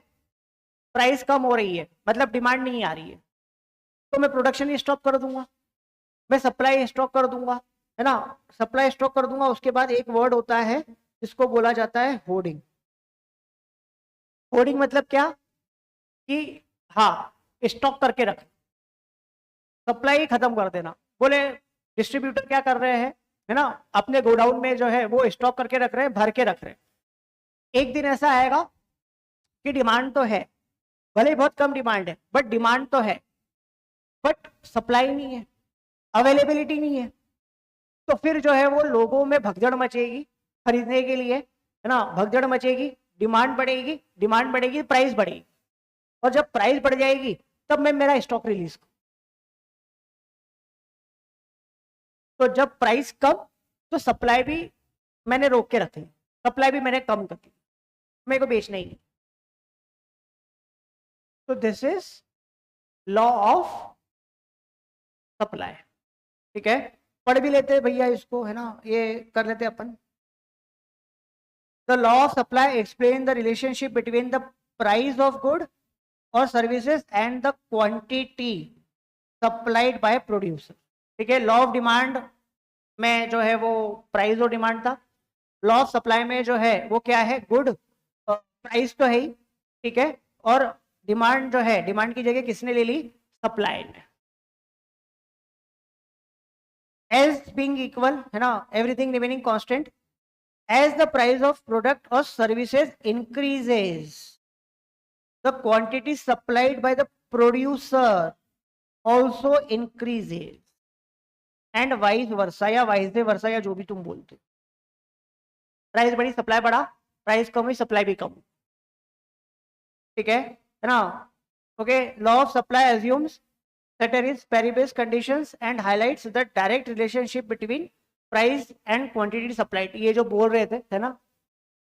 प्राइस कम हो रही है मतलब डिमांड नहीं आ रही है, तो मैं प्रोडक्शन ही स्टॉप कर दूंगा, मैं सप्लाई स्टॉक कर दूंगा, है ना। सप्लाई स्टॉक कर दूंगा, उसके बाद एक वर्ड होता है जिसको बोला जाता है होर्डिंग। होर्डिंग मतलब क्या कि हाँ स्टॉक करके रख, सप्लाई खत्म कर देना। बोले डिस्ट्रीब्यूटर क्या कर रहे हैं, है ना, अपने गोडाउन में जो है वो स्टॉक करके रख रहे हैं, भर के रख रहे हैं। एक दिन ऐसा आएगा कि डिमांड तो है, भले ही बहुत कम डिमांड है, बट डिमांड तो है, बट सप्लाई नहीं है, अवेलेबिलिटी नहीं है। तो फिर जो है वो लोगों में भगदड़ मचेगी खरीदने के लिए, है ना, भगदड़ मचेगी, डिमांड बढ़ेगी, डिमांड बढ़ेगी, प्राइस बढ़ेगी, और जब प्राइस बढ़ जाएगी तब मैं मेरा स्टॉक रिलीज करूं। तो जब प्राइस कम, तो सप्लाई भी मैंने रोक के रखी, सप्लाई भी मैंने कम कर दी, मेरे को बेचना ही नहीं। तो this is law of supply. ठीक है, पढ़ भी लेते हैं भैया इसको, है ना, ये कर लेते अपन। The law of supply explain the relationship between the price of good और services and the quantity supplied by producer. ठीक है, लॉ ऑफ डिमांड में जो है वो प्राइस और डिमांड था, लॉ ऑफ सप्लाई में जो है वो क्या है, गुड, प्राइस तो है ही, ठीक है, और डिमांड जो है, डिमांड की जगह किसने ले ली, सप्लाई ने। एज बीइंग इक्वल, है ना, everything remaining constant, as the price of product और services increases the quantity supplied by the producer also increases, and vice versa या वाइस वर्सा या जो भी तुम बोलते हो। प्राइस बढ़ी, सप्लाई बढ़ा, प्राइस कम हुई, सप्लाई भी कम। ठीक है ना, okay. Law of supply assumes ceteris paribus conditions and highlights the direct relationship between price and quantity supplied। ये जो बोल रहे थे, है ना,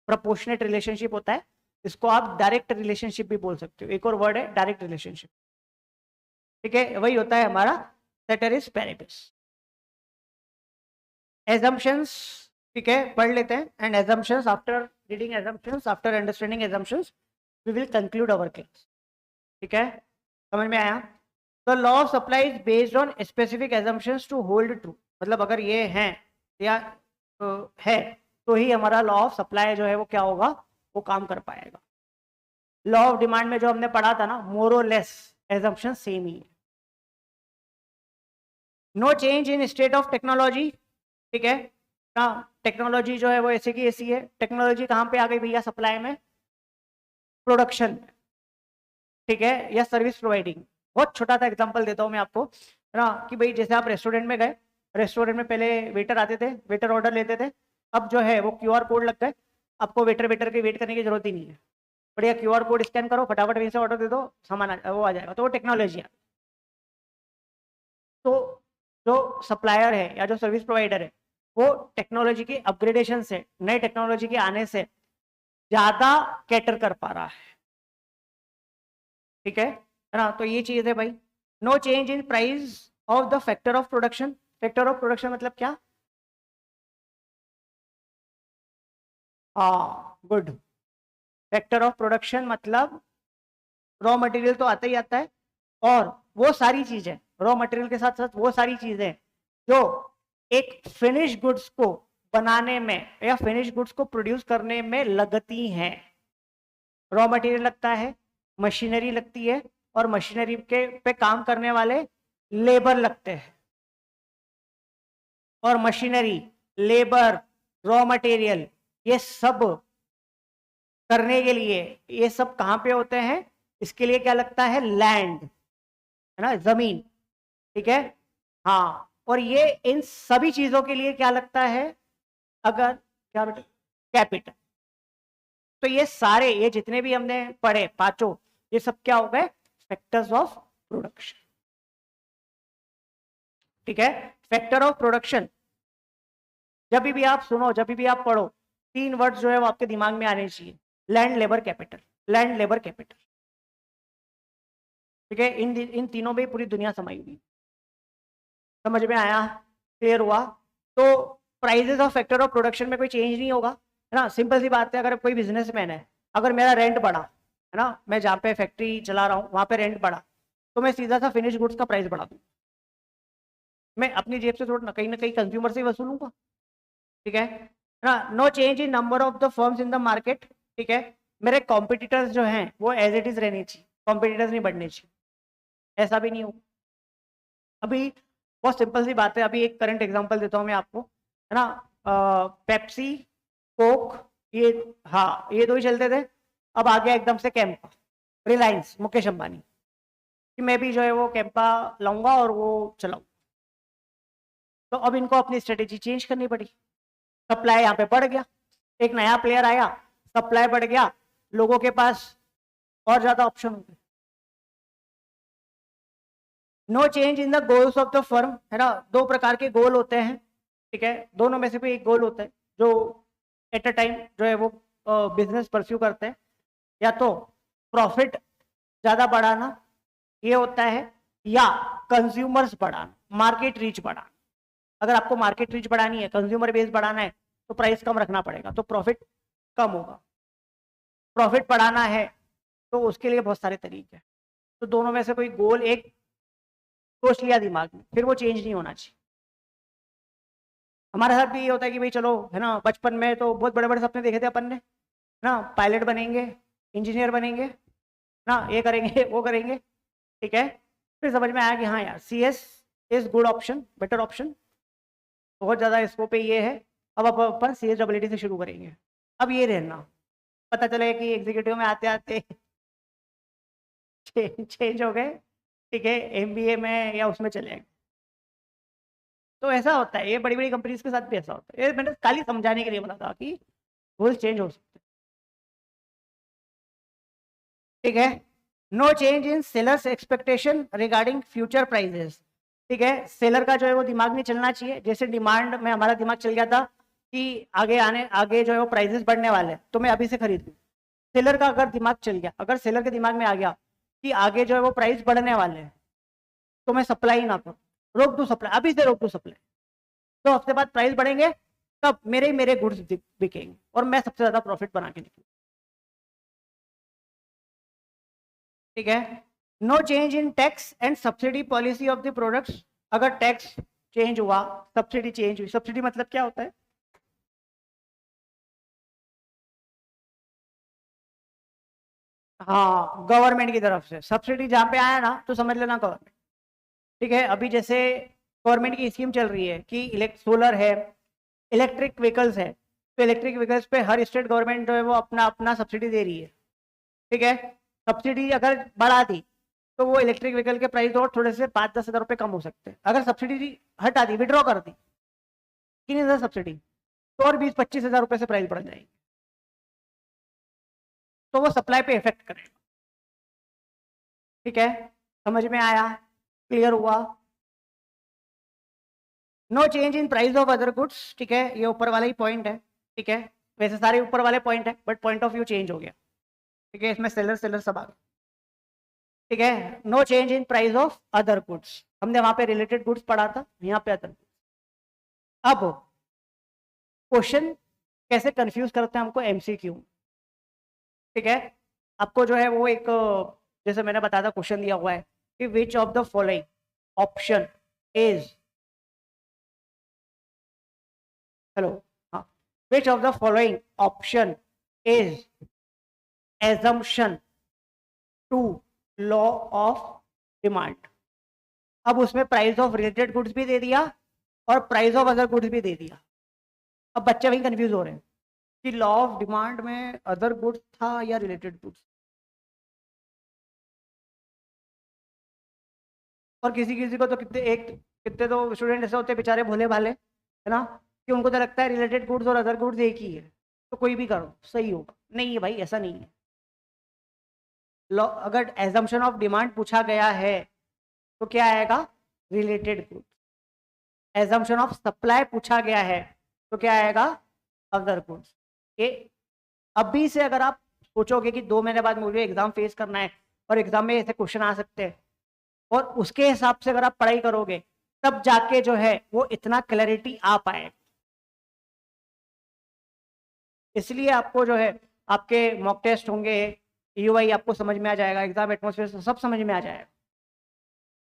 proportionate relationship होता है, इसको आप डायरेक्ट रिलेशनशिप भी बोल सकते हो। एक और वर्ड है डायरेक्ट रिलेशनशिप। ठीक है, वही होता है हमारा ceteris paribus। assumptions, ठीक है, पढ़ लेते हैं। And assumptions, after reading assumptions, after understanding assumptions, we will conclude our class। ठीक है, समझ में आया। The law of supply is based on specific assumptions to hold true। मतलब अगर ये है या है तो ही हमारा लॉ ऑफ सप्लाई जो है वो क्या होगा, वो काम कर पाएगा। लॉ ऑफ डिमांड में जो हमने पढ़ा था ना, मोर और लेस एजम्पशन सेम ही है। No change in state of technology. ठीक है, टेक्नोलॉजी जो है वो ऐसे की ऐसी है। टेक्नोलॉजी कहाँ पे आ गई भैया, सप्लाई में, प्रोडक्शन, ठीक है, या सर्विस प्रोवाइडिंग। बहुत छोटा सा एग्जांपल देता हूँ मैं आपको, है ना, कि भाई जैसे आप रेस्टोरेंट में गए, रेस्टोरेंट में पहले वेटर आते थे, वेटर ऑर्डर लेते थे, अब जो है वो क्यूआर कोड लगता है, आपको वेटर की वेट करने की जरूरत ही नहीं है, बढ़िया क्यूआर कोड स्कैन करो, फटाफट वहीं से ऑर्डर दे दो, सामान वो आ जाएगा। तो वो टेक्नोलॉजी है। तो जो सप्लायर है या जो सर्विस प्रोवाइडर है, वो टेक्नोलॉजी की अपग्रेडेशन से, नई टेक्नोलॉजी के आने से ज्यादा कैटर कर पा रहा है। ठीक है ना, तो ये चीज है भाई। No change in price of the factor of production. Factor of production मतलब क्या, हाँ गुड। फैक्टर ऑफ प्रोडक्शन मतलब रॉ मटेरियल तो आता ही आता है, और वो सारी चीजें, रॉ मटेरियल के साथ साथ वो सारी चीजें जो एक फिनिश गुड्स को बनाने में या फिनिश गुड्स को प्रोड्यूस करने में लगती हैं। रॉ मटेरियल लगता है, मशीनरी लगती है, और मशीनरी के पे काम करने वाले लेबर लगते हैं। और मशीनरी, लेबर, रॉ मटेरियल, ये सब करने के लिए, ये सब कहाँ पे होते हैं, इसके लिए क्या लगता है, लैंड, है ना, जमीन। ठीक है, हाँ, और ये इन सभी चीजों के लिए क्या लगता है, अगर क्या बेटा, कैपिटल। तो ये सारे, ये जितने भी हमने पढ़े पांचों, ये सब क्या हो गए, फैक्टर्स ऑफ प्रोडक्शन। ठीक है, फैक्टर ऑफ प्रोडक्शन जब भी आप सुनो, जब भी आप पढ़ो, तीन वर्ड्स जो है वो आपके दिमाग में आने चाहिए, land, labour, capital, land, labour, capital. ठीक है, इन तीनों में पूरी दुनिया समाई हुई। समझ में आया, क्लियर हुआ। तो prices of factor of production में कोई चेंज नहीं होगा, है ना। सिंपल सी बात है, अगर कोई बिजनेसमैन है, अगर मेरा रेंट बढ़ा, है ना, मैं जहाँ पे फैक्ट्री चला रहा हूँ वहाँ पे रेंट बढ़ा, तो मैं सीधा सा फिनिश गुड्स का प्राइस बढ़ा दूँ। मैं अपनी जेब से थोड़ा ना कहीं कंज्यूमर से ही वसूलूंगा। ठीक है ना। No change in number of the firms in the market. ठीक है, मेरे कॉम्पिटिटर्स जो हैं वो एज इट इज रहनी चाहिए, कॉम्पिटिटर्स नहीं बढ़ने चाहिए, ऐसा भी नहीं हो। अभी बहुत सिंपल सी बात है, अभी एक करंट एग्जांपल देता हूँ मैं आपको, है ना। पेप्सी, कोक, ये, हाँ ये दो ही चलते थे। अब आ गया एकदम से कैंपा, रिलायंस, मुकेश अंबानी, कि मैं भी जो है वो कैंपा लाऊंगा और वो चलाऊं। तो अब इनको अपनी स्ट्रेटेजी चेंज करनी पड़ी, सप्लाई यहाँ पे बढ़ गया, एक नया प्लेयर आया, सप्लाई बढ़ गया, लोगों के पास और ज्यादा ऑप्शन हो गए। No change in the goals of the firm, है ना। दो प्रकार के गोल होते हैं, ठीक है, दोनों में से भी एक गोल होता है जो एट अ टाइम जो है वो बिजनेस परस्यू करते हैं। या तो प्रॉफिट ज्यादा बढ़ाना ये होता है, या कंज्यूमर्स बढ़ाना, मार्केट रीच बढ़ाना। अगर आपको मार्केट रीच बढ़ानी है, कंज्यूमर बेस बढ़ाना है, तो प्राइस कम रखना पड़ेगा, तो प्रॉफिट कम होगा। प्रॉफिट बढ़ाना है तो उसके लिए बहुत सारे तरीके हैं। तो दोनों में से कोई गोल एक सोच लिया दिमाग में, फिर वो चेंज नहीं होना चाहिए। हमारे साथ भी ये होता है कि भाई चलो, है ना, बचपन में तो बहुत बड़े बड़े सपने देखे थे अपन ने, है ना, पायलट बनेंगे, इंजीनियर बनेंगे ना, ये करेंगे वो करेंगे, ठीक है। फिर समझ में आया कि हाँ यार, CS is good option, better option, बहुत ज़्यादा स्कोप पे ये है। अब अपन CSEE से शुरू करेंगे। अब ये रहना, पता चले कि एग्जीक्यूटिव में आते आते चेंज हो गए, ठीक है, MBA में या उसमें चले गए। तो ऐसा होता है, ये बड़ी बड़ी कंपनीज के साथ भी ऐसा होता है। ये मैंने खाली समझाने के लिए बोला था कि रूल चेंज हो सकते हैं, ठीक है। No change in sellers expectation regarding future prices, ठीक है। सेलर का जो है वो दिमाग नहीं चलना चाहिए, जैसे डिमांड में हमारा दिमाग चल गया था कि आगे जो है वो प्राइजेस बढ़ने वाले हैं तो मैं अभी से खरीद लूँ। सेलर का अगर दिमाग चल गया, अगर सेलर के दिमाग में आ गया कि आगे जो है वो प्राइस बढ़ने वाले हैं, तो मैं सप्लाई ना करूँ, रोक दूँ सप्लाई, अभी से रोक दूँ सप्लाई। 2 हफ्ते बाद प्राइस बढ़ेंगे, तब मेरे गुड्स बिकेंगे और मैं सबसे ज्यादा प्रॉफिट बना के निकलूँ, ठीक है। No change in tax and subsidy policy of the products, अगर टैक्स चेंज हुआ, सब्सिडी चेंज हुई, सब्सिडी मतलब क्या होता है? हाँ, गवर्नमेंट की तरफ से सब्सिडी जहां पे आया ना, तो समझ लेना गवर्नमेंट, ठीक है। अभी जैसे गवर्नमेंट की स्कीम चल रही है कि सोलर है, इलेक्ट्रिक व्हीकल्स है, तो इलेक्ट्रिक व्हीकल्स पे हर स्टेट गवर्नमेंट जो है वो अपना अपना सब्सिडी दे रही है, ठीक है। सब्सिडी अगर बढ़ा दी तो वो इलेक्ट्रिक व्हीकल के प्राइस और थोड़े से 5-10 हज़ार रुपये कम हो सकते हैं। अगर सब्सिडी हटा दी, विड्रॉ कर दी 3,000 सब्सिडी, तो और 20-25 हज़ार रुपये से प्राइस बढ़ जाएगी, तो वो सप्लाई पे इफेक्ट करेगा, ठीक है। समझ में आया? क्लियर हुआ? No change in price of other goods, ठीक है, ये ऊपर वाला ही पॉइंट है, ठीक है। वैसे सारे ऊपर वाले पॉइंट है, but point of view change हो गया, ठीक है, इसमें सेलर सेलर सब आ गए, ठीक है। No change in price of other goods, हमने वहां पे रिलेटेड गुड्स पढ़ा था, यहाँ पे अदर गुड्स। अब क्वेश्चन कैसे कंफ्यूज करते हैं हमको MCQ, ठीक है। आपको जो है वो एक, जैसे मैंने बताया था, क्वेश्चन दिया हुआ है कि which of the following option is, hello, हाँ, which of the following option is assumption to law of demand. अब उसमें प्राइस ऑफ रिलेटेड गुड्स भी दे दिया और प्राइस ऑफ अदर गुड्स भी दे दिया। अब बच्चे वहीं कंफ्यूज हो रहे हैं कि लॉ ऑफ डिमांड में अदर गुड्स था या रिलेटेड गुड्स। और किसी किसी को तो कितने तो स्टूडेंट ऐसे होते हैं बेचारे भोले भाले, है ना, कि उनको तो लगता है रिलेटेड गुड्स और अदर गुड्स एक ही है, तो कोई भी करो सही होगा। नहीं है भाई, ऐसा नहीं है। लॉ, अगर एजम्पशन ऑफ डिमांड पूछा गया है तो क्या आएगा? Related goods. Assumption of supply पूछा गया है तो क्या आएगा? Other goods. ये अभी से अगर आप सोचोगे कि 2 महीने बाद मुझे एग्जाम फेस करना है और एग्जाम में ऐसे क्वेश्चन आ सकते हैं, और उसके हिसाब से अगर आप पढ़ाई करोगे, तब जाके जो है वो इतना क्लैरिटी आ पाए। इसलिए आपको जो है आपके मॉक टेस्ट होंगे, UI आपको समझ में आ जाएगा, एग्जाम एटमोसफेयर सब समझ में आ जाएगा,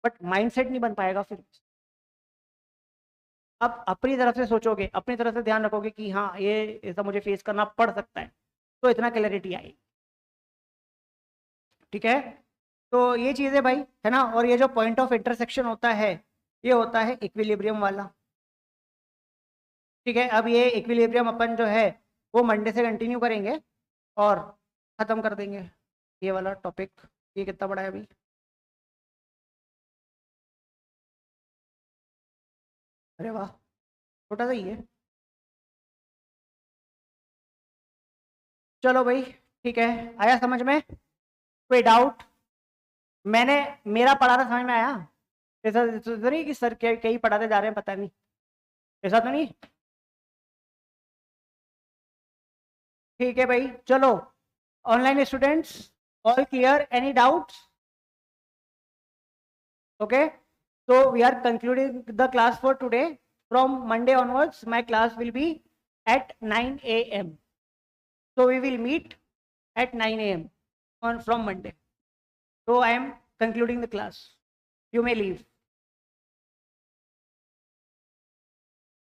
बट माइंडसेट नहीं बन पाएगा फिर। अब अपनी तरफ से सोचोगे, अपनी तरफ से ध्यान रखोगे कि हाँ ये ऐसा मुझे फेस करना पड़ सकता है, तो इतना क्लैरिटी आएगी। ठीक है, तो ये चीजें भाई है ना। और ये जो पॉइंट ऑफ इंटरसेक्शन होता है ये होता है इक्विलिब्रियम वाला। ठीक है, अब ये इक्विलिब्रियम अपन जो है वो मंडे से कंटिन्यू करेंगे और खत्म कर देंगे ये वाला टॉपिक। ये कितना बड़ा है अभी? अरे वाह, छोटा सा ही है। चलो भाई ठीक है, आया समझ में? कोई डाउट? मैंने मेरा पढ़ाना समझ में आया? ऐसा तो नहीं कि सर कई पढ़ाते जा रहे हैं पता नहीं, ऐसा तो नहीं? ठीक है भाई चलो, online students all clear, any doubts? Okay, so we are concluding the class for today. From Monday onwards my class will be at 9 a.m. so we will meet at 9 a.m. on from Monday. So I am concluding the class, you may leave.